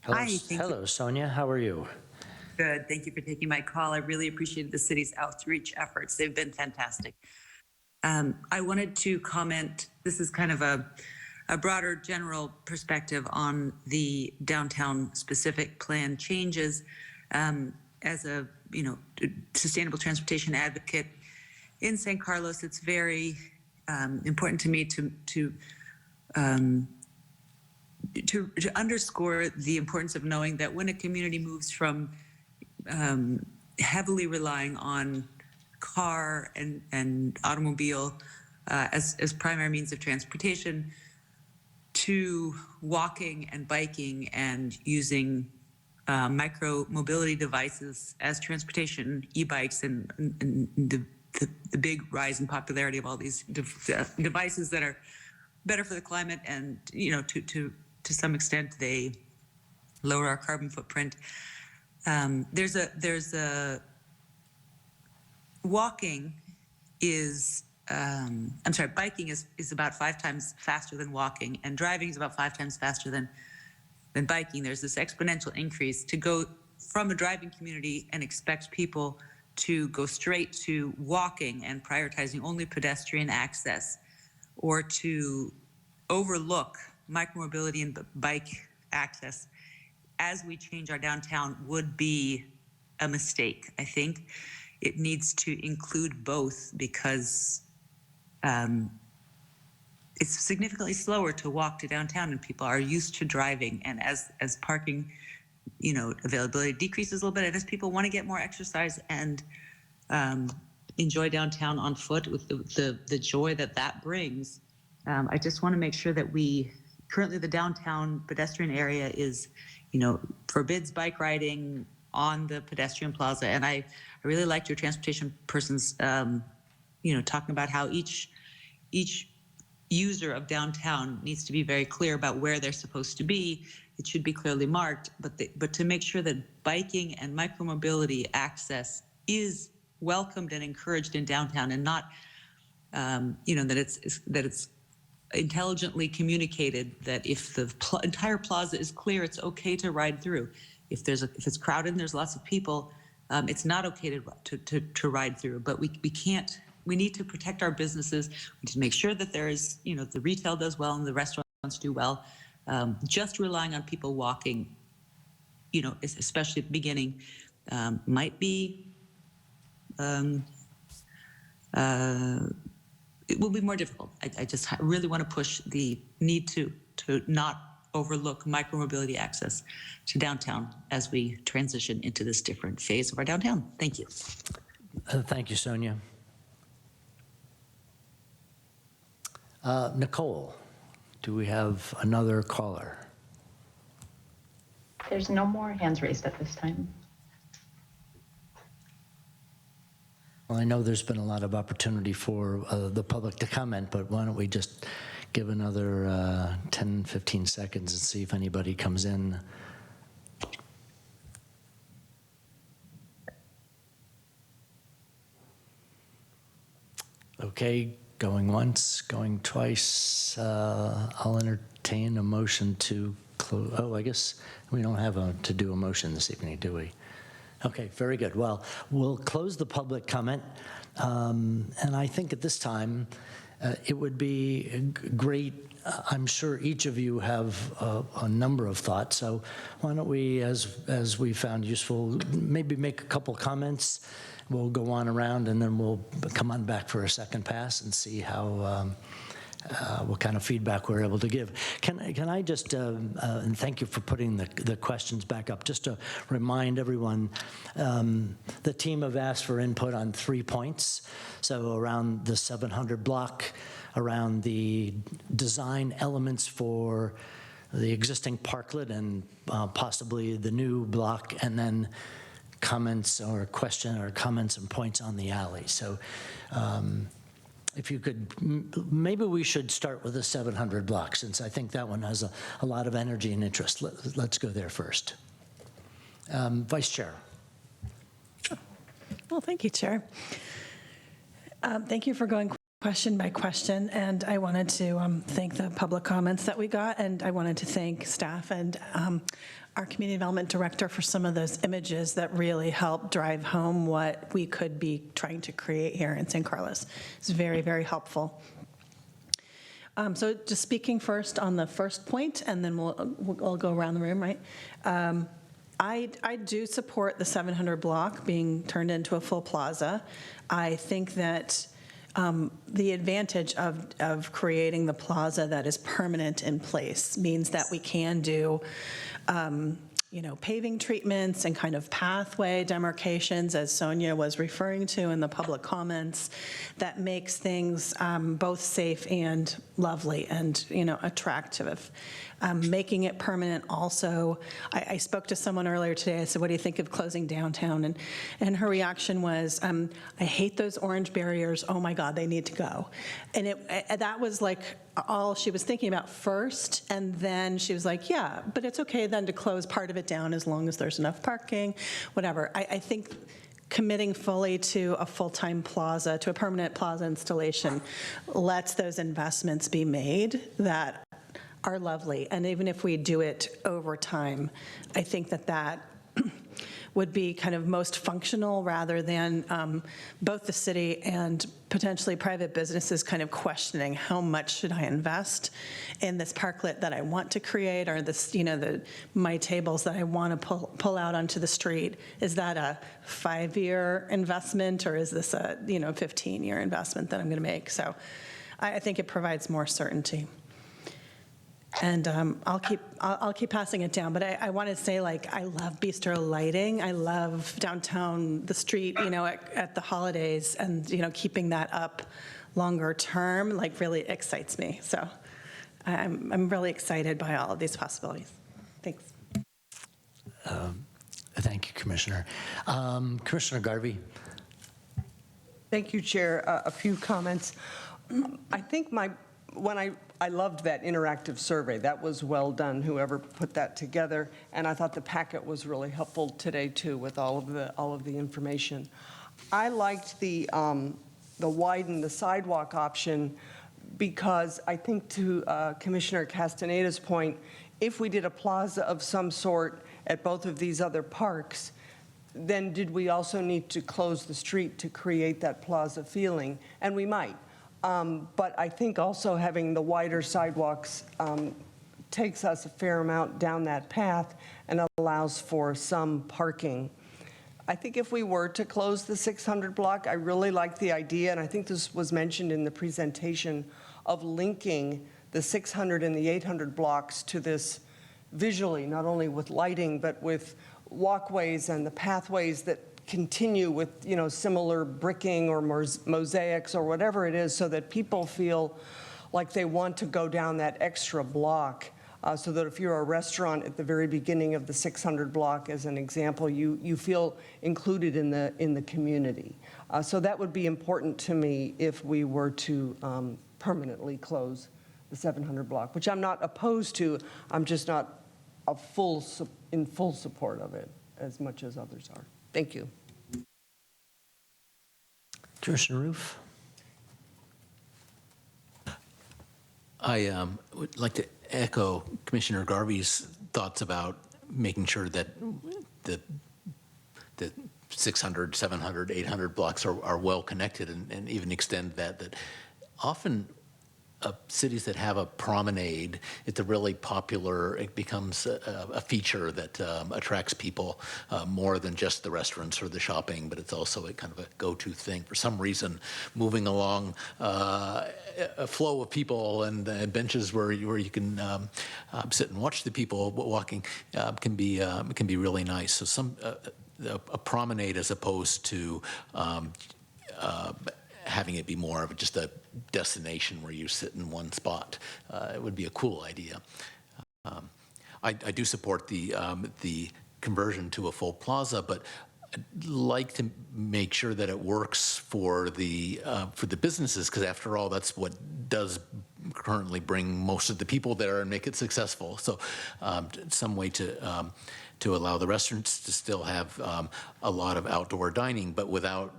S1: Hello,
S12: Hi, thank you.
S1: hello, Sonia. How are you?
S12: Good. Thank you for taking my call. I really appreciated the city's outreach efforts. They've been fantastic. I wanted to comment, this is kind of a broader general perspective on the downtown specific plan changes. As a, sustainable transportation advocate in San Carlos, it's very important to me to underscore the importance of knowing that when a community moves from heavily relying on car and automobile as primary means of transportation to walking and biking and using micro mobility devices as transportation, e-bikes, and the big rise in popularity of all these devices that are better for the climate and, to some extent they lower our carbon footprint. Walking is, biking is about 5 times faster than walking, and driving is about 5 times faster than biking. There's this exponential increase. To go from a driving community and expect people to go straight to walking and prioritizing only pedestrian access, or to overlook micromobility and bike access as we change our downtown would be a mistake. I think it needs to include both because it's significantly slower to walk to downtown and people are used to driving. And as parking, availability decreases a little bit, and as people want to get more exercise and enjoy downtown on foot with the joy that brings, I just want to make sure that currently the downtown pedestrian area is, forbids bike riding on the pedestrian plaza. And I really liked your transportation person's, talking about how each user of downtown needs to be very clear about where they're supposed to be. It should be clearly marked, but to make sure that biking and micromobility access is welcomed and encouraged in downtown, and not, that it's intelligently communicated that if the entire plaza is clear, it's okay to ride through. If it's crowded and there's lots of people, it's not okay to ride through. But we need to protect our businesses. We need to make sure that there is, the retail does well and the restaurants do well. Just relying on people walking, especially at the beginning, might be, it will be more difficult. I just really want to push the need to not overlook micromobility access to downtown as we transition into this different phase of our downtown. Thank you.
S1: Thank you, Sonia. Nicole, do we have another caller?
S2: There's no more hands raised at this time.
S1: Well, I know there's been a lot of opportunity for the public to comment, but why don't we just give another 10, 15 seconds and see if anybody comes in. Okay, going once, going twice. I'll entertain a motion to close. Oh, I guess we don't have to do a motion this evening, do we? Okay, very good. Well, we'll close the public comment. And I think at this time, it would be great. I'm sure each of you have a number of thoughts. So why don't we, as we found useful, maybe make a couple comments. We'll go on around and then we'll come on back for a second pass and see how what kind of feedback we're able to give. Can I just, and thank you for putting the questions back up, just to remind everyone, the team have asked for input on 3 points. So around the 700 block, around the design elements for the existing parklet and possibly the new block, and then comments or comments and points on the alley. So if you could, maybe we should start with the 700 block, since I think that one has a lot of energy and interest. Let's go there first. Vice Chair.
S5: Well, thank you, Chair. Thank you for going question by question, and I wanted to thank the public comments that we got, and I wanted to thank staff and our community development director for some of those images that really helped drive home what we could be trying to create here in San Carlos. It's very, very helpful. So just speaking first on the first point, and then we'll go around the room, right? I do support the 700 block being turned into a full plaza. I think that the advantage of creating the plaza that is permanent in place means that we can do paving treatments and kind of pathway demarcations, as Sonia was referring to in the public comments, that makes things both safe and lovely and, attractive. Making it permanent also, I spoke to someone earlier today, I said, what do you think of closing downtown? And her reaction was, I hate those orange barriers, oh my God, they need to go. And that was like all she was thinking about first, and then she was like, yeah, but it's okay then to close part of it down as long as there's enough parking, whatever. I think committing fully to a full-time plaza, to a permanent plaza installation, lets those investments be made that are lovely. And even if we do it over time, I think that would be kind of most functional rather than both the city and potentially private businesses kind of questioning how much should I invest in this parklet that I want to create, or this, my tables that I want to pull out onto the street. Is that a 5-year investment, or is this a 15-year investment that I'm going to make? So I think it provides more certainty. And I'll keep passing it down, but I want to say, I love bistro lighting. I love downtown, the street, at the holidays, and keeping that up longer term, really excites me. So I'm really excited by all of these possibilities. Thanks.
S1: Thank you, Commissioner. Commissioner Garvey.
S6: Thank you, Chair. A few comments. I think I loved that interactive survey. That was well done, whoever put that together. And I thought the packet was really helpful today too, with all of the information. I liked the widen the sidewalk option, because I think, to Commissioner Castaneda's point, if we did a plaza of some sort at both of these other parks, then did we also need to close the street to create that plaza feeling? And we might. But I think also having the wider sidewalks takes us a fair amount down that path and allows for some parking. I think if we were to close the 600 block, I really like the idea, and I think this was mentioned in the presentation, of linking the 600 and the 800 blocks to this visually, not only with lighting, but with walkways and the pathways that continue with similar bricking or mosaics or whatever it is, so that people feel like they want to go down that extra block, so that if you're a restaurant at the very beginning of the 600 block, as an example, you feel included in the community. So that would be important to me if we were to permanently close the 700 block, which I'm not opposed to. I'm just not in full support of it as much as others are. Thank you.
S1: Commissioner Roof.
S8: I would like to echo Commissioner Garvey's thoughts about making sure that the 600, 700, 800 blocks are well connected, and even extend that often cities that have a promenade, it's a really popular, it becomes a feature that attracts people more than just the restaurants or the shopping, but it's also a kind of a go-to thing. For some reason, moving along a flow of people and benches where you can sit and watch the people walking can be really nice. So a promenade, as opposed to having it be more of just a destination where you sit in one spot, it would be a cool idea. I do support the conversion to a full plaza, but I'd like to make sure that it works for the businesses, because after all, that's what does currently bring most of the people there and make it successful. So some way to allow the restaurants to still have a lot of outdoor dining, but without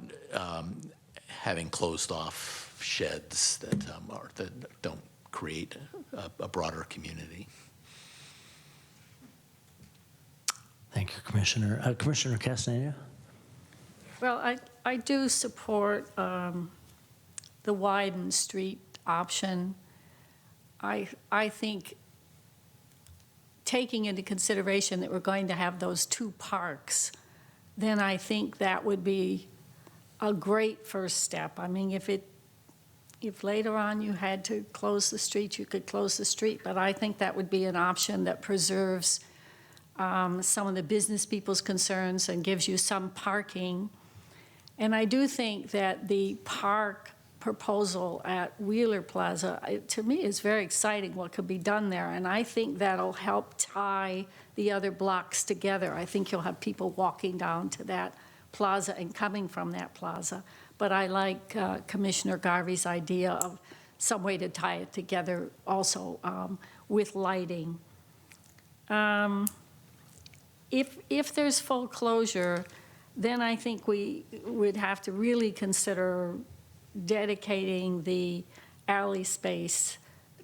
S8: having closed off sheds that don't create a broader community.
S1: Thank you, Commissioner. Commissioner Castaneda?
S9: Well, I do support the widened street option. I think taking into consideration that we're going to have those two parks, then I think that would be a great first step. I mean, if later on you had to close the street, you could close the street, but I think that would be an option that preserves some of the business people's concerns and gives you some parking. And I do think that the park proposal at Wheeler Plaza, to me, is very exciting what could be done there. And I think that'll help tie the other blocks together. I think you'll have people walking down to that plaza and coming from that plaza. But I like Commissioner Garvey's idea of some way to tie it together also with lighting. If there's full closure, then I think we would have to really consider dedicating the alley space,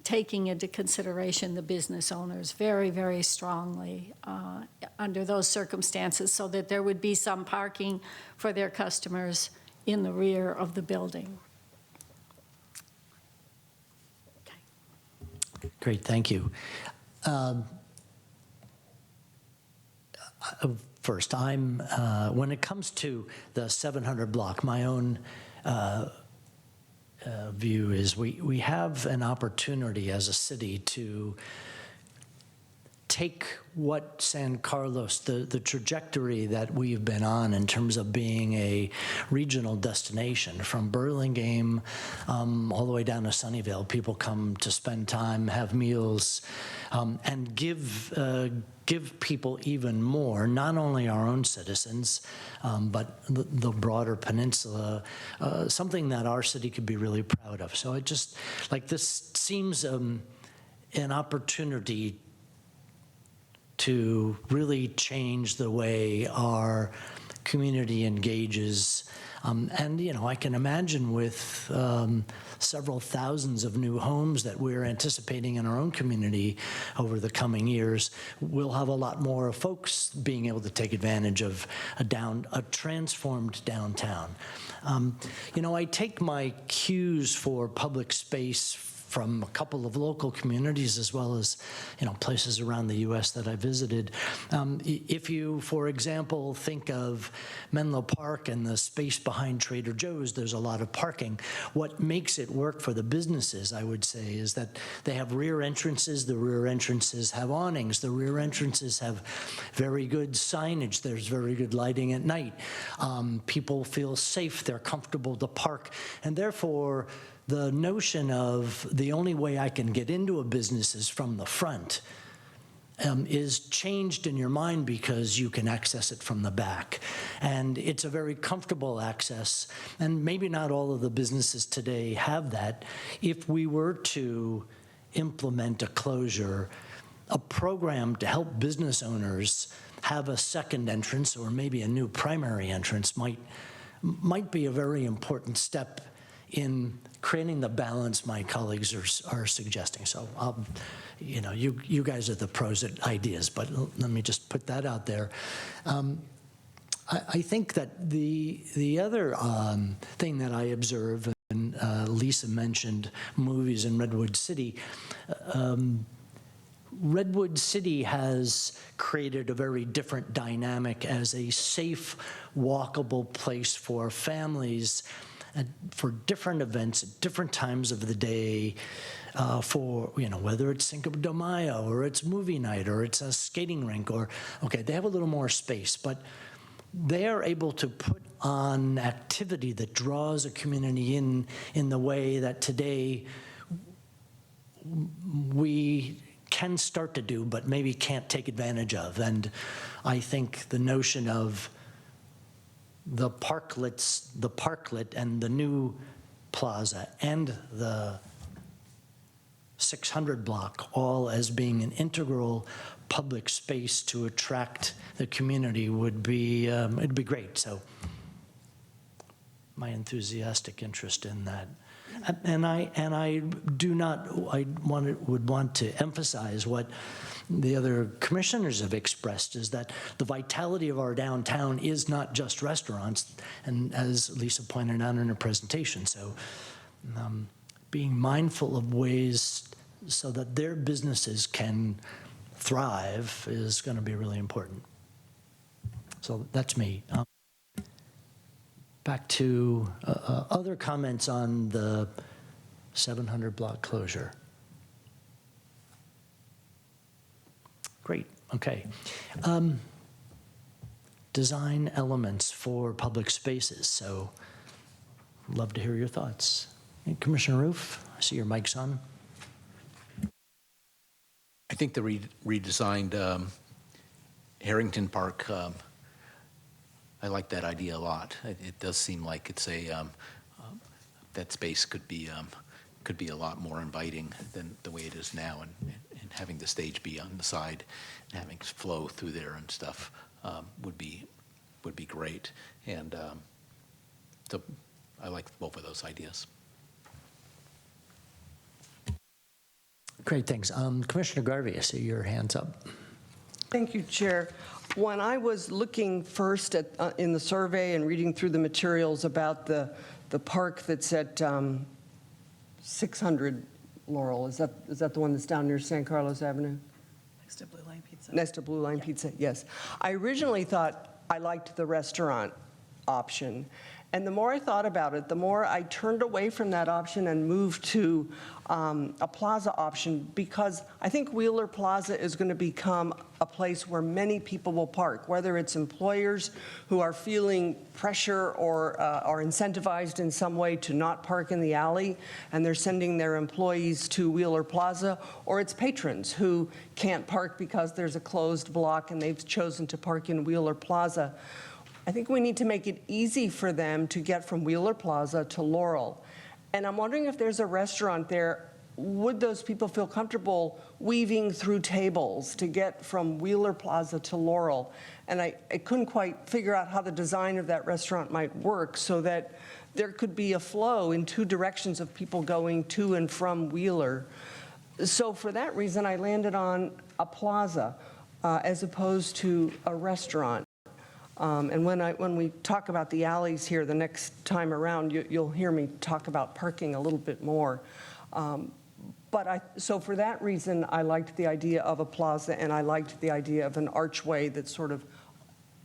S9: taking into consideration the business owners very, very strongly under those circumstances, so that there would be some parking for their customers in the rear of the building. Okay.
S1: Great, thank you. First, when it comes to the 700 block, my own view is we have an opportunity as a city to take what San Carlos, the trajectory that we've been on in terms of being a regional destination, from Burlingame all the way down to Sunnyvale. People come to spend time, have meals, and give people even more, not only our own citizens, but the broader peninsula, something that our city could be really proud of. So it just, like, this seems an opportunity to really change the way our community engages. And, you know, I can imagine with several thousands of new homes that we're anticipating in our own community over the coming years, we'll have a lot more folks being able to take advantage of a transformed downtown. You know, I take my cues for public space from a couple of local communities, as well as, you know, places around the U.S. that I visited. If you, for example, think of Menlo Park and the space behind Trader Joe's, there's a lot of parking. What makes it work for the businesses, I would say, is that they have rear entrances. The rear entrances have awnings. The rear entrances have very good signage. There's very good lighting at night. People feel safe. They're comfortable to park. And therefore, the notion of the only way I can get into a business is from the front is changed in your mind because you can access it from the back. And it's a very comfortable access. And maybe not all of the businesses today have that. If we were to implement a closure, a program to help business owners have a second entrance or maybe a new primary entrance might be a very important step in creating the balance my colleagues are suggesting. So, you know, you guys are the pros at ideas, but let me just put that out there. I think that the other thing that I observe, and Lisa mentioned movies in Redwood City. Redwood City has created a very different dynamic as a safe, walkable place for families for different events at different times of the day, for, you know, whether it's Cinco de Mayo or it's movie night or it's a skating rink, or, okay, they have a little more space, but they are able to put on activity that draws a community in the way that today we can start to do, but maybe can't take advantage of. And I think the notion of the parklet and the new plaza and the 600 block all as being an integral public space to attract the community would be, it'd be great. So my enthusiastic interest in that. And I do not, would want to emphasize what the other commissioners have expressed, is that the vitality of our downtown is not just restaurants, and as Lisa pointed out in her presentation. So being mindful of ways so that their businesses can thrive is going to be really important. So that's me. Back to other comments on the 700 block closure. Great, okay. Design elements for public spaces. So love to hear your thoughts. Commissioner Roof, I see your mic's on.
S8: I think the redesigned Harrington Park, I like that idea a lot. It does seem like it's that space could be a lot more inviting than the way it is now, and having the stage be on the side and having flow through there and stuff would be great. And so I like both of those ideas.
S1: Great, thanks. Commissioner Garvey, I see your hand's up.
S6: Thank you, Chair. When I was looking first at, in the survey and reading through the materials about the park that's at 600 Laurel, is that the one that's down near San Carlos Avenue?
S5: Next to Blue Line Pizza.
S6: Next to Blue Line Pizza, yes. I originally thought I liked the restaurant option. And the more I thought about it, the more I turned away from that option and moved to a plaza option, because I think Wheeler Plaza is going to become a place where many people will park, whether it's employers who are feeling pressure or are incentivized in some way to not park in the alley, and they're sending their employees to Wheeler Plaza, or it's patrons who can't park because there's a closed block and they've chosen to park in Wheeler Plaza. I think we need to make it easy for them to get from Wheeler Plaza to Laurel. And I'm wondering if there's a restaurant there, would those people feel comfortable weaving through tables to get from Wheeler Plaza to Laurel? And I couldn't quite figure out how the design of that restaurant might work so that there could be a flow in two directions of people going to and from Wheeler. So for that reason, I landed on a plaza as opposed to a restaurant. And when we talk about the alleys here the next time around, you'll hear me talk about parking a little bit more. So for that reason, I liked the idea of a plaza, and I liked the idea of an archway that sort of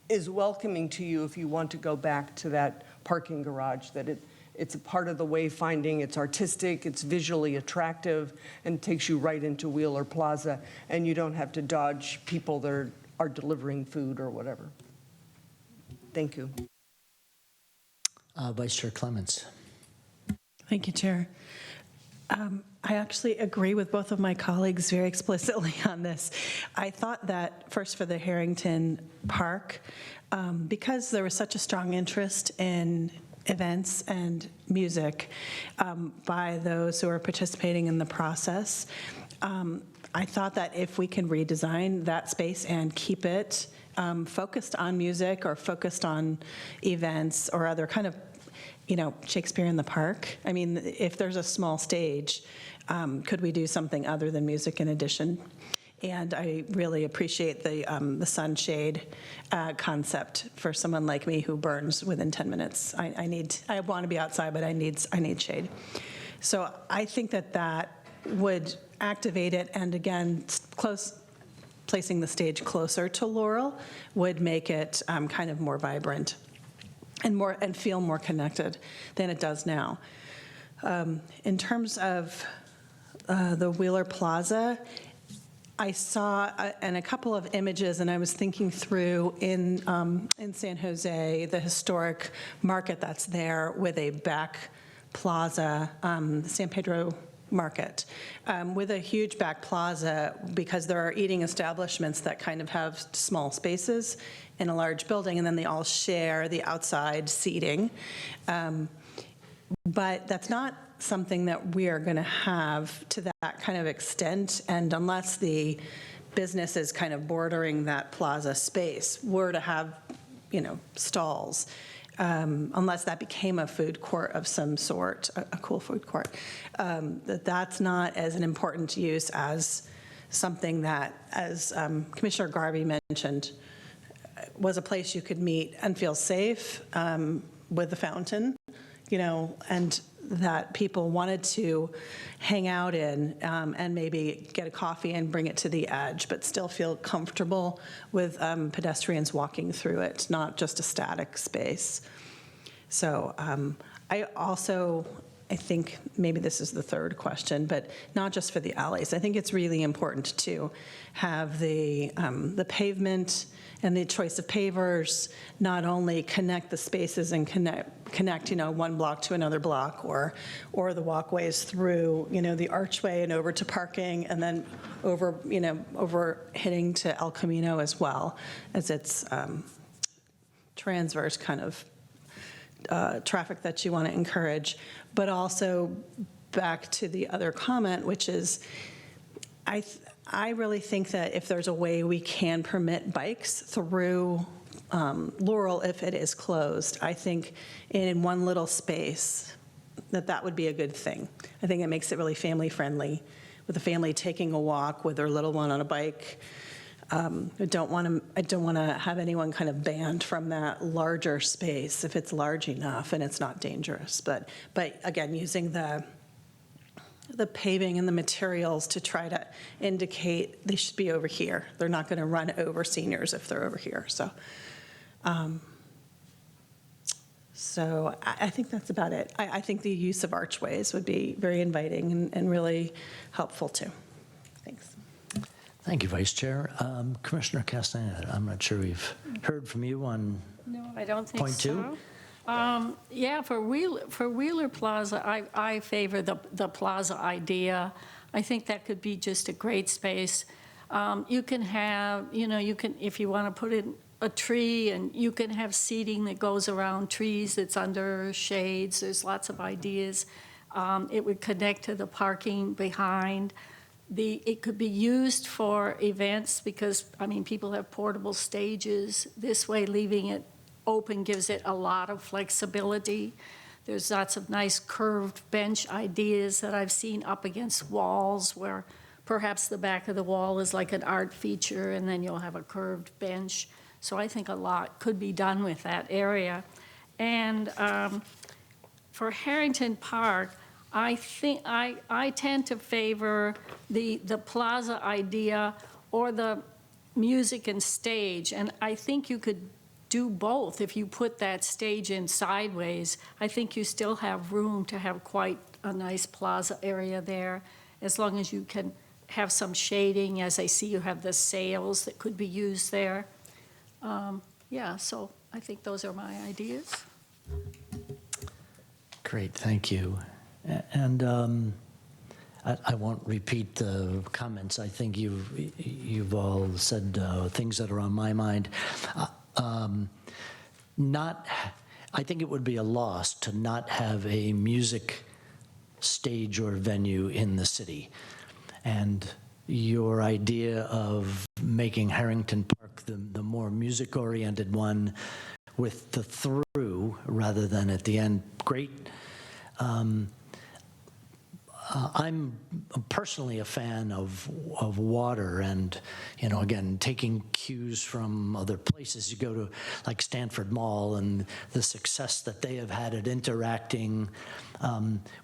S6: is welcoming to you if you want to go back to that parking garage, that it's a part of the wayfinding, it's artistic, it's visually attractive, and takes you right into Wheeler Plaza, and you don't have to dodge people that are delivering food or whatever. Thank you.
S1: Vice Chair Clements.
S5: Thank you, Chair. I actually agree with both of my colleagues very explicitly on this. I thought that first for the Harrington Park, because there was such a strong interest in events and music by those who are participating in the process, I thought that if we can redesign that space and keep it focused on music or focused on events or other kind of, Shakespeare in the Park. I mean, if there's a small stage, could we do something other than music in addition? And I really appreciate the sunshade concept for someone like me who burns within 10 minutes. I want to be outside, but I need shade. So I think that would activate it, and again, placing the stage closer to Laurel would make it kind of more vibrant and feel more connected than it does now. In terms of the Wheeler Plaza, I saw in a couple of images, and I was thinking through in San Jose, the historic market that's there with a back plaza, San Pedro Market, with a huge back plaza, because there are eating establishments that kind of have small spaces in a large building, and then they all share the outside seating. But that's not something that we are going to have to that kind of extent, and unless the business is kind of bordering that plaza space were to have, stalls. unless that became a food court of some sort, a cool food court, that's not as an important use as something that, as Commissioner Garvey mentioned, was a place you could meet and feel safe with the fountain, and that people wanted to hang out in and maybe get a coffee and bring it to the edge, but still feel comfortable with pedestrians walking through it, not just a static space. So I think maybe this is the third question, but not just for the alleys. I think it's really important to have the pavement and the choice of pavers not only connect the spaces and connect one block to another block, or the walkways through the archway and over to parking, and then over hitting to El Camino as well, as it's transverse kind of traffic that you want to encourage. But also back to the other comment, which is I really think that if there's a way we can permit bikes through Laurel if it is closed, I think in one little space that would be a good thing. I think it makes it really family friendly, with a family taking a walk with their little one on a bike. I don't want to have anyone kind of banned from that larger space if it's large enough and it's not dangerous. But again, using the paving and the materials to try to indicate they should be over here. They're not going to run over seniors if they're over here. So I think that's about it. I think the use of archways would be very inviting and really helpful too. Thanks.
S1: Thank you, Vice Chair. Commissioner Castaneda, I'm not sure we've heard from you on
S9: No, I don't think
S1: point two.
S9: Yeah, for Wheeler Plaza, I favor the plaza idea. I think that could be just a great space. You can have, if you want to put in a tree, and you can have seating that goes around trees that's under shades. There's lots of ideas. It would connect to the parking behind. It could be used for events because, people have portable stages. This way, leaving it open gives it a lot of flexibility. There's lots of nice curved bench ideas that I've seen up against walls where perhaps the back of the wall is like an art feature and then you'll have a curved bench. So I think a lot could be done with that area. And for Harrington Park, I think I tend to favor the plaza idea or the music and stage. And I think you could do both. If you put that stage in sideways, I think you still have room to have quite a nice plaza area there, as long as you can have some shading. As I see, you have the sails that could be used there. So I think those are my ideas.
S1: Great, thank you. And I won't repeat the comments. I think you've all said things that are on my mind. I think it would be a loss to not have a music stage or venue in the city. And your idea of making Harrington Park the more music-oriented one with the through rather than at the end, great. I'm personally a fan of water and, again, taking cues from other places. You go to like Stanford Mall and the success that they have had at interacting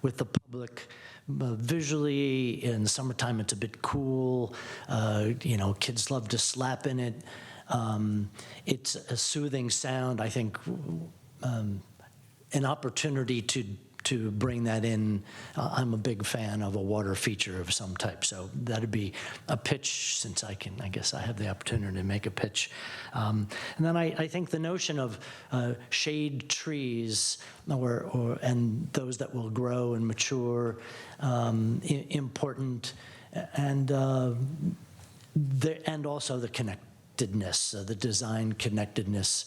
S1: with the public. Visually, in the summertime, it's a bit cool. Kids love to slap in it. It's a soothing sound. I think an opportunity to bring that in. I'm a big fan of a water feature of some type, so that'd be a pitch, since I guess I have the opportunity to make a pitch. And then I think the notion of shade trees and those that will grow and mature, important, and also the connectedness, the design connectedness.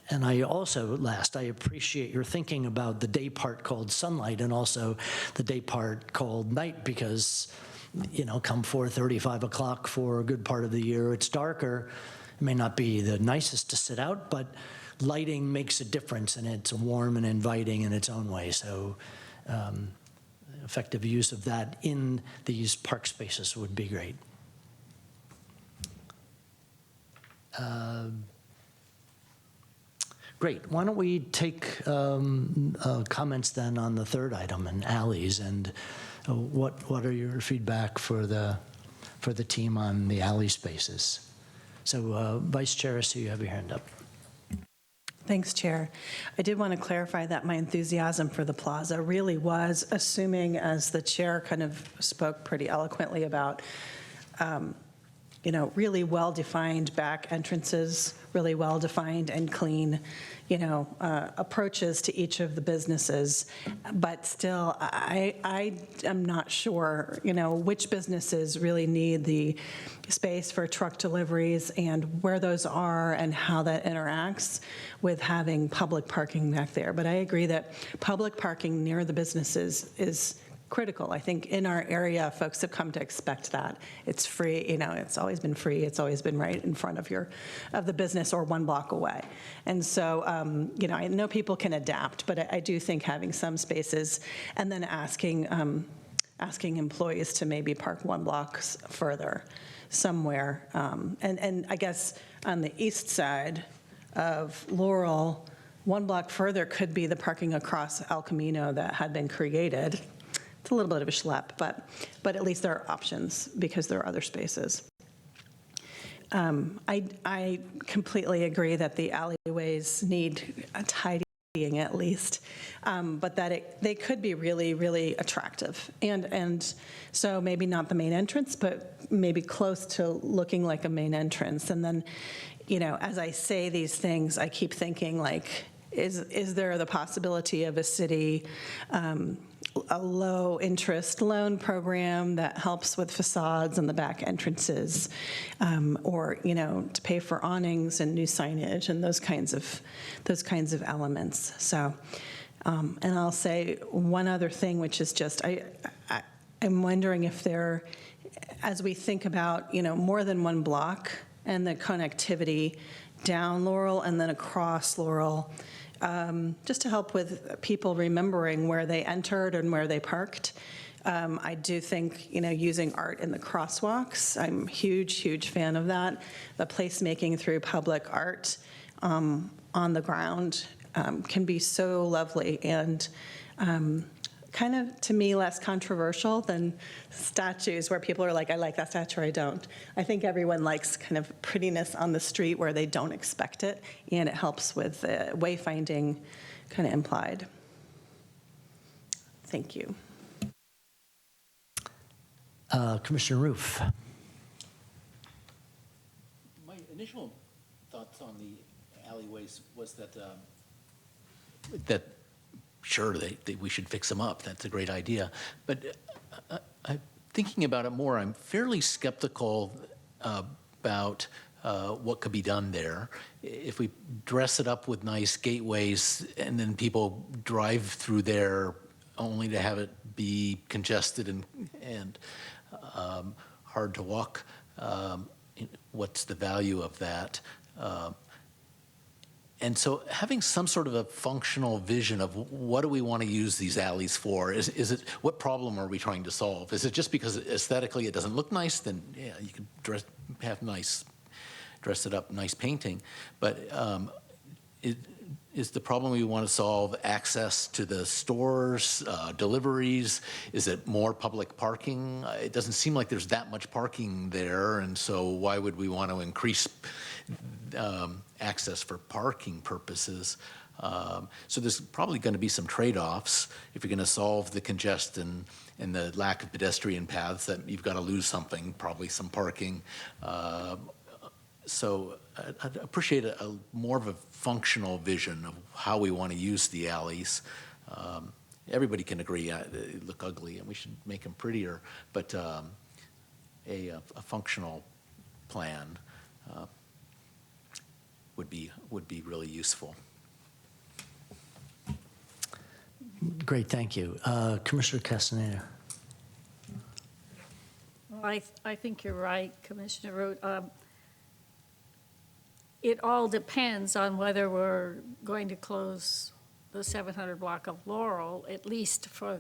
S1: And I also, I appreciate your thinking about the day part called sunlight and also the day part called night, because, come 4:30, 5 o'clock for a good part of the year, it's darker. It may not be the nicest to sit out, but lighting makes a difference, and it's warm and inviting in its own way. So effective use of that in these park spaces would be great. Great. Why don't we take comments then on the third item in alleys, and what are your feedback for the team on the alley spaces? So Vice Chair, I see you have your hand up.
S5: Thanks, Chair. I did want to clarify that my enthusiasm for the plaza really was assuming, as the chair kind of spoke pretty eloquently about, really well-defined back entrances, really well-defined and clean, approaches to each of the businesses. But still, I am not sure, which businesses really need the space for truck deliveries and where those are and how that interacts with having public parking back there. But I agree that public parking near the businesses is critical. I think in our area, folks have come to expect that. It's free, it's always been free. It's always been right in front of the business or 1 block away. And so, I know people can adapt, but I do think having some spaces and then asking employees to maybe park 1 block further somewhere. And I guess on the east side of Laurel, 1 block further could be the parking across El Camino that had been created. It's a little bit of a schlep, but at least there are options because there are other spaces. I completely agree that the alleyways need a tidying at least, but that they could be really, really attractive. And so maybe not the main entrance, but maybe close to looking like a main entrance. And then, as I say these things, I keep thinking like, is there the possibility of a city a low-interest loan program that helps with facades and the back entrances, or to pay for awnings and new signage and those kinds of elements. So, and I'll say one other thing, which is just I'm wondering if there, as we think about more than 1 block and the connectivity down Laurel and then across Laurel. Just to help with people remembering where they entered and where they parked. I do think, using art in the crosswalks, I'm a huge fan of that. The placemaking through public art on the ground can be so lovely and kind of, to me, less controversial than statues where people are like, I like that statue or I don't. I think everyone likes kind of prettiness on the street where they don't expect it, and it helps with wayfinding kind of implied. Thank you.
S1: Commissioner Roof.
S8: My initial thoughts on the alleyways was that sure, we should fix them up. That's a great idea. But thinking about it more, I'm fairly skeptical about what could be done there. If we dress it up with nice gateways and then people drive through there only to have it be congested and hard to walk, what's the value of that? And so having some sort of a functional vision of what do we want to use these alleys for? Is it, what problem are we trying to solve? Is it just because aesthetically it doesn't look nice? Then yeah, you can dress it up, nice painting. But is the problem we want to solve access to the stores, deliveries? Is it more public parking? It doesn't seem like there's that much parking there, and so why would we want to increase access for parking purposes? So there's probably going to be some trade-offs. If you're going to solve the congestion and the lack of pedestrian paths, that you've got to lose something, probably some parking. So I'd appreciate more of a functional vision of how we want to use the alleys. Everybody can agree they look ugly and we should make them prettier, but a functional plan would be really useful.
S1: Great, thank you. Commissioner Castaneda.
S9: Well, I think you're right, Commissioner Root. it all depends on whether we're going to close the 700 block of Laurel, at least for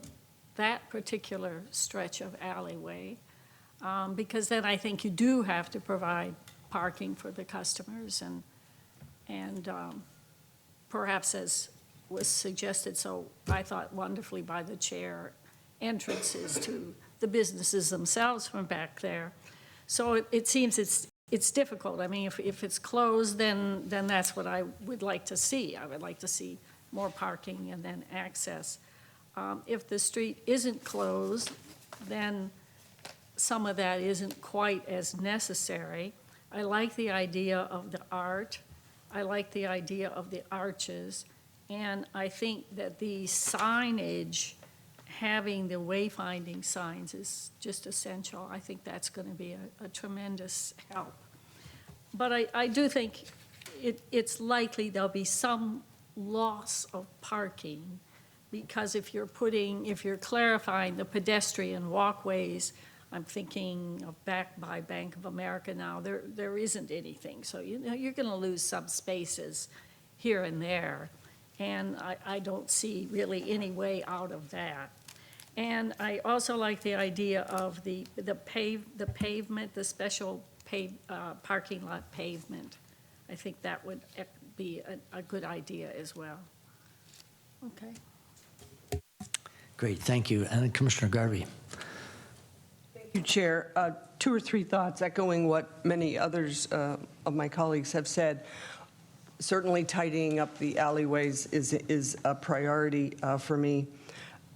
S9: that particular stretch of alleyway, because then I think you do have to provide parking for the customers and perhaps, as was suggested, so I thought wonderfully by the chair, entrances to the businesses themselves from back there. So it seems it's difficult. I mean, if it's closed, then that's what I would like to see. I would like to see more parking and then access. If the street isn't closed, then some of that isn't quite as necessary. I like the idea of the art. I like the idea of the arches. And I think that the signage, having the wayfinding signs is just essential. I think that's going to be a tremendous help. But I do think it's likely there'll be some loss of parking, because if you're clarifying the pedestrian walkways, I'm thinking of back by Bank of America now, there isn't anything. So you're going to lose some spaces here and there. And I don't see really any way out of that. And I also like the idea of the pavement, the special parking lot pavement. I think that would be a good idea as well. Okay.
S1: Great, thank you. And Commissioner Garvey.
S6: Thank you, Chair. 2 or 3 thoughts echoing what many others of my colleagues have said. Certainly tidying up the alleyways is a priority for me.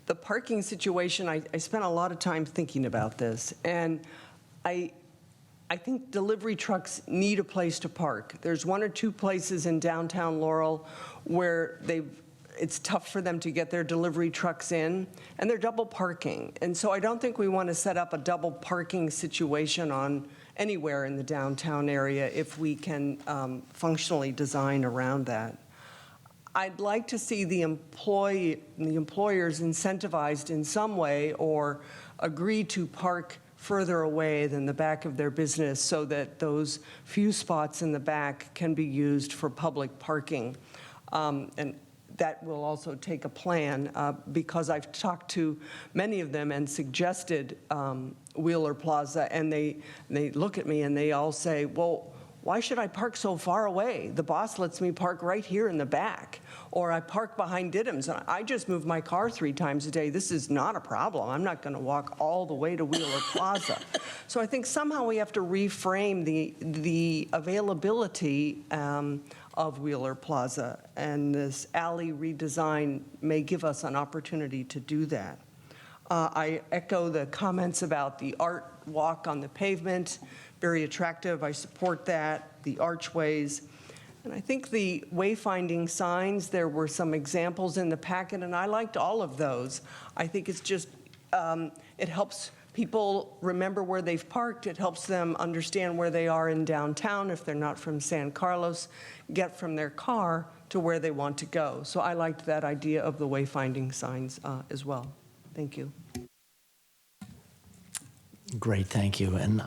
S6: The parking situation, I spent a lot of time thinking about this, and I think delivery trucks need a place to park. There's 1 or 2 places in downtown Laurel where it's tough for them to get their delivery trucks in, and they're double parking. And so I don't think we want to set up a double parking situation on anywhere in the downtown area if we can functionally design around that. I'd like to see the employers incentivized in some way or agree to park further away than the back of their business so that those few spots in the back can be used for public parking. And that will also take a plan because I've talked to many of them and suggested Wheeler Plaza, and they look at me and they all say, well, why should I park so far away? The boss lets me park right here in the back, or I park behind Diddums. And I just move my car 3 times a day. This is not a problem. I'm not going to walk all the way to Wheeler Plaza. So I think somehow we have to reframe the availability of Wheeler Plaza, and this alley redesign may give us an opportunity to do that. I echo the comments about the art walk on the pavement, very attractive. I support that, the archways. And I think the wayfinding signs, there were some examples in the packet, and I liked all of those. I think it's just, it helps people remember where they've parked. It helps them understand where they are in downtown if they're not from San Carlos, get from their car to where they want to go. So I liked that idea of the wayfinding signs as well. Thank you.
S1: Great, thank you. And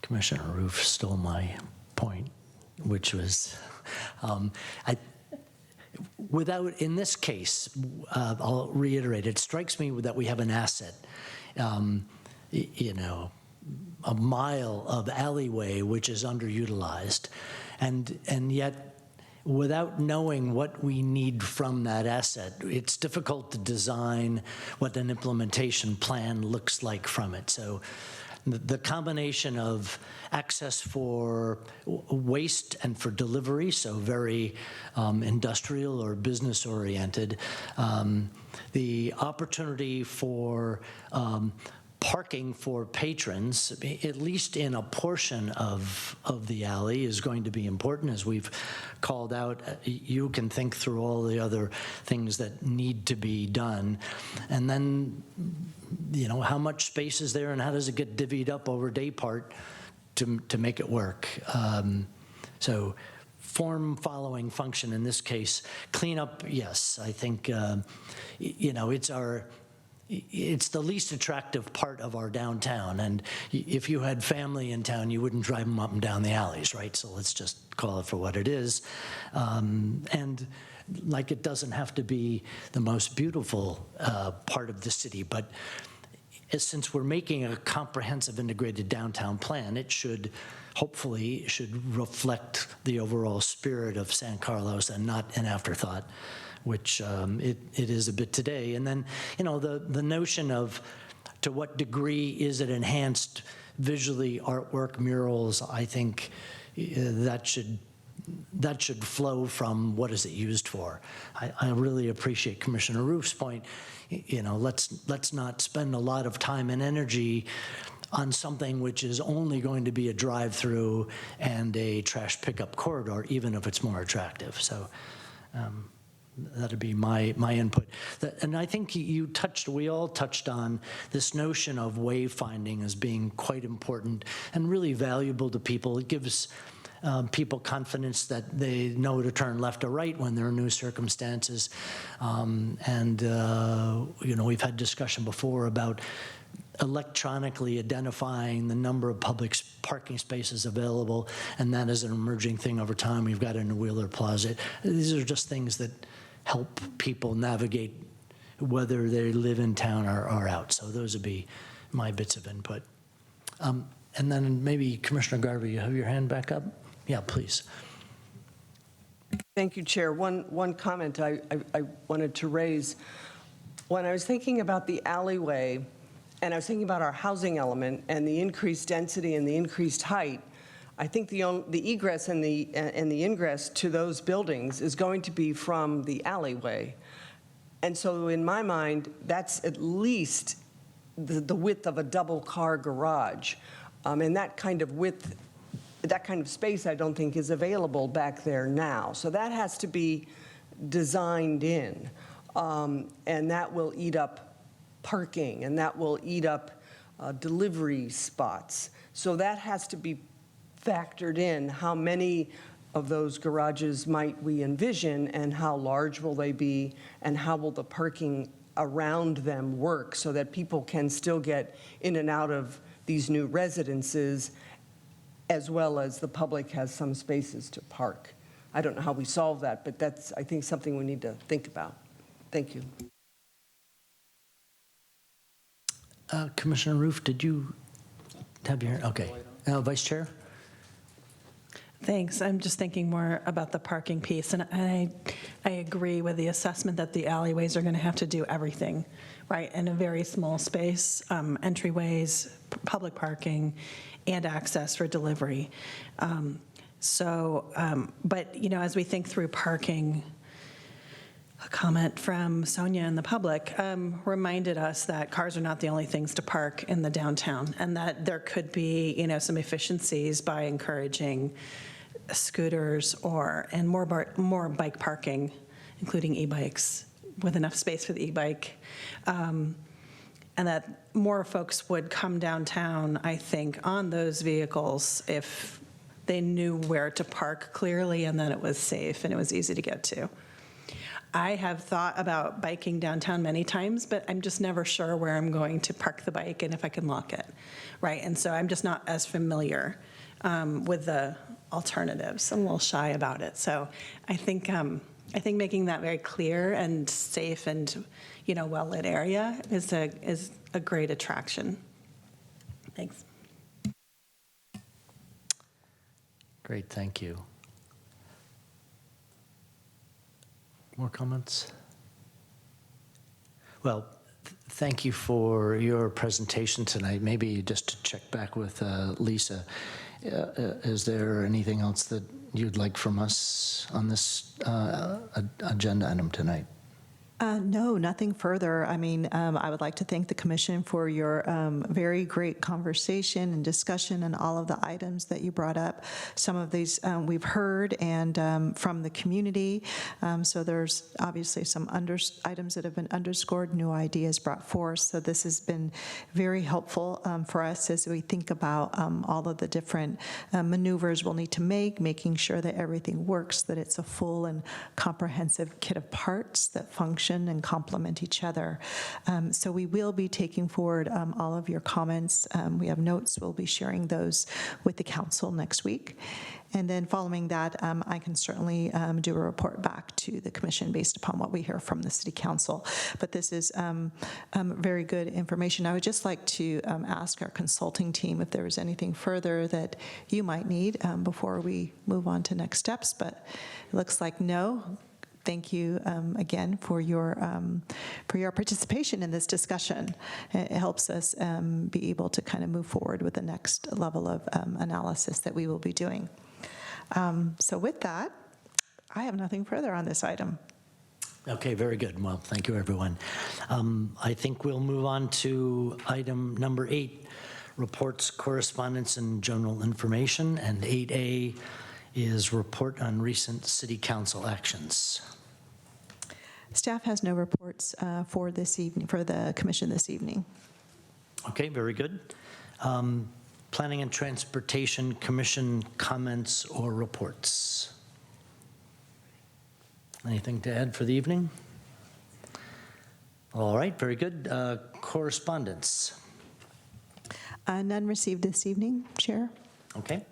S1: Commissioner Roof stole my point, which was, in this case, I'll reiterate, it strikes me that we have an asset, a mile of alleyway which is underutilized, and yet without knowing what we need from that asset, it's difficult to design what an implementation plan looks like from it. So the combination of access for waste and for delivery, so very industrial or business oriented, the opportunity for parking for patrons, at least in a portion of the alley, is going to be important. As we've called out, you can think through all the other things that need to be done. And then, how much space is there and how does it get divvied up over day part to make it work? So form following function in this case. Cleanup, yes, I think, it's our it's the least attractive part of our downtown. And if you had family in town, you wouldn't drive them up and down the alleys, right? So let's just call it for what it is. And like, it doesn't have to be the most beautiful part of the city, but since we're making a comprehensive integrated downtown plan, it should hopefully reflect the overall spirit of San Carlos and not an afterthought, which it is a bit today. And then, the notion of to what degree is it enhanced visually, artwork, murals, I think that should flow from what is it used for. I really appreciate Commissioner Roof's point. Let's not spend a lot of time and energy on something which is only going to be a drive-through and a trash pickup corridor, even if it's more attractive. So that'd be my input. And I think we all touched on this notion of wayfinding as being quite important and really valuable to people. It gives people confidence that they know to turn left or right when there are new circumstances. We've had discussion before about electronically identifying the number of public parking spaces available, and that is an emerging thing over time. We've got it in Wheeler Plaza. These are just things that help people navigate whether they live in town or out. So those would be my bits of input. And then maybe Commissioner Garvey, you have your hand back up? Yeah, please.
S6: Thank you, Chair. One comment I wanted to raise. When I was thinking about the alleyway, and I was thinking about our housing element and the increased density and the increased height, I think the egress and the ingress to those buildings is going to be from the alleyway. And so in my mind, that's at least the width of a double-car garage. And that kind of width, that kind of space, I don't think is available back there now. So that has to be designed in. And that will eat up parking, and that will eat up delivery spots. So that has to be factored in. How many of those garages might we envision, and how large will they be, and how will the parking around them work so that people can still get in and out of these new residences, as well as the public has some spaces to park. I don't know how we solve that, but that's, I think, something we need to think about. Thank you.
S1: Commissioner Roof, did you have your, okay. Vice Chair?
S5: Thanks. I'm just thinking more about the parking piece, and I agree with the assessment that the alleyways are going to have to do everything, right, in a very small space, entryways, public parking, and access for delivery. But, as we think through parking, a comment from Sonia in the public reminded us that cars are not the only things to park in the downtown, and that there could be, some efficiencies by encouraging scooters and more bike parking, including e-bikes, with enough space for the e-bike, and that more folks would come downtown, I think, on those vehicles if they knew where to park clearly and that it was safe and it was easy to get to. I have thought about biking downtown many times, but I'm just never sure where I'm going to park the bike and if I can lock it, right? And so I'm just not as familiar with the alternatives. I'm a little shy about it. So I think making that very clear and safe and well-lit area is a great attraction. Thanks.
S1: Great, thank you. More comments? Well, thank you for your presentation tonight. Maybe just to check back with Lisa, is there anything else that you'd like from us on this agenda item tonight?
S3: No, nothing further. I mean, I would like to thank the Commission for your very great conversation and discussion and all of the items that you brought up. Some of these we've heard and from the community. So there's obviously some items that have been underscored, new ideas brought forth. So this has been very helpful for us as we think about all of the different maneuvers we'll need to make, making sure that everything works, that it's a full and comprehensive kit of parts that function action and complement each other. So we will be taking forward all of your comments. We have notes. We'll be sharing those with the council next week. And then following that, I can certainly do a report back to the commission based upon what we hear from the city council. But this is very good information. I would just like to ask our consulting team if there is anything further that you might need before we move on to next steps, but it looks like no. Thank you again for your participation in this discussion. It helps us be able to kind of move forward with the next level of analysis that we will be doing. So with that, I have nothing further on this item.
S1: Okay, very good. Well, thank you, everyone. I think we'll move on to item number 8, reports, correspondence, and general information. And 8A is report on recent city council actions.
S3: Staff has no reports for this evening, for the commission this evening.
S1: Okay, very good. Planning and Transportation Commission comments or reports? Anything to add for the evening? All right, very good. Correspondence?
S3: None received this evening, Chair.
S1: Okay.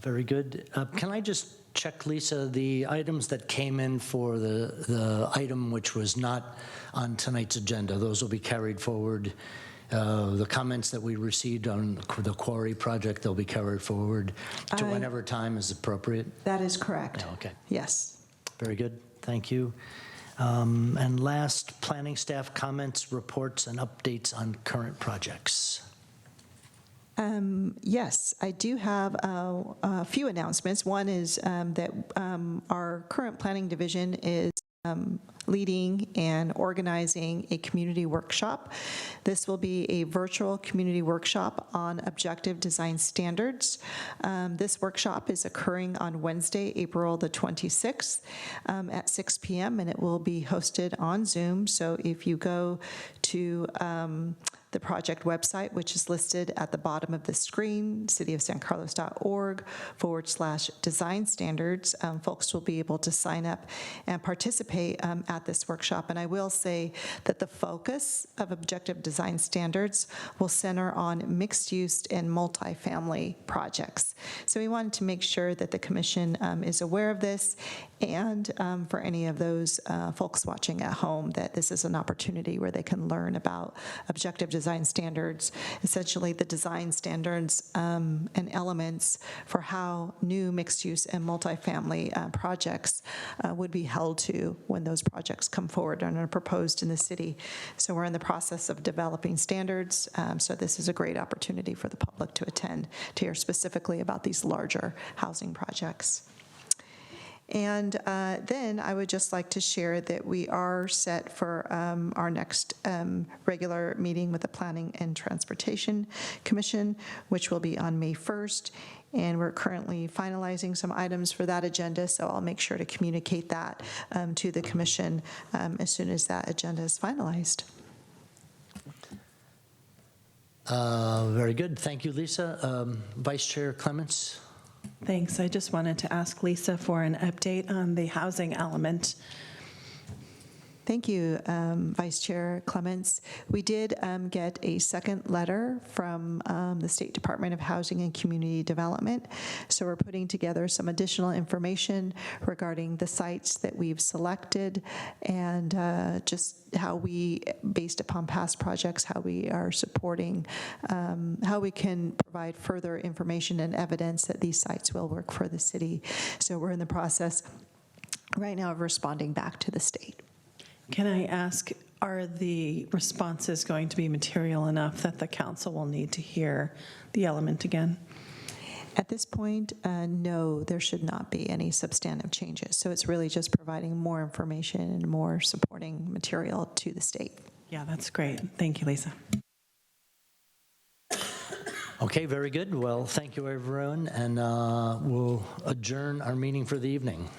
S1: Very good. Can I just check, Lisa, the items that came in for the item which was not on tonight's agenda, those will be carried forward. The comments that we received on the quarry project, they'll be carried forward to whenever time is appropriate?
S3: That is correct.
S1: Yeah, okay.
S3: Yes.
S1: Very good. Thank you. And last, planning staff comments, reports, and updates on current projects.
S3: Yes, I do have a few announcements. One is that our current planning division is leading and organizing a community workshop. This will be a virtual community workshop on objective design standards. This workshop is occurring on Wednesday, April the 26th at 6 p.m. and it will be hosted on Zoom. So if you go to the project website, which is listed at the bottom of the screen, cityofsancarlos.org/design standards. Folks will be able to sign up and participate at this workshop. And I will say that the focus of objective design standards will center on mixed use and multifamily projects. So we wanted to make sure that the commission is aware of this, and for any of those folks watching at home, that this is an opportunity where they can learn about objective design standards, essentially the design standards and elements for how new mixed-use and multifamily projects would be held to when those projects come forward and are proposed in the city. So we're in the process of developing standards, so this is a great opportunity for the public to attend to hear specifically about these larger housing projects. And then I would just like to share that we are set for our next regular meeting with the Planning and Transportation Commission, which will be on May 1st. And we're currently finalizing some items for that agenda, so I'll make sure to communicate that to the commission as soon as that agenda is finalized.
S1: Very good. Thank you, Lisa. Vice Chair Clements?
S5: Thanks. I just wanted to ask Lisa for an update on the housing element.
S3: Thank you, Vice Chair Clements. We did get a second letter from the State Department of Housing and Community Development. So we're putting together some additional information regarding the sites that we've selected and just how we, based upon past projects, how we are supporting, how we can provide further information and evidence that these sites will work for the city. So we're in the process right now of responding back to the state.
S5: Can I ask, are the responses going to be material enough that the council will need to hear the element again?
S3: At this point, no, there should not be any substantive changes. So it's really just providing more information and more supporting material to the state.
S5: Yeah, that's great. Thank you, Lisa.
S1: Okay, very good. Well, thank you, everyone, and we'll adjourn our meeting for the evening.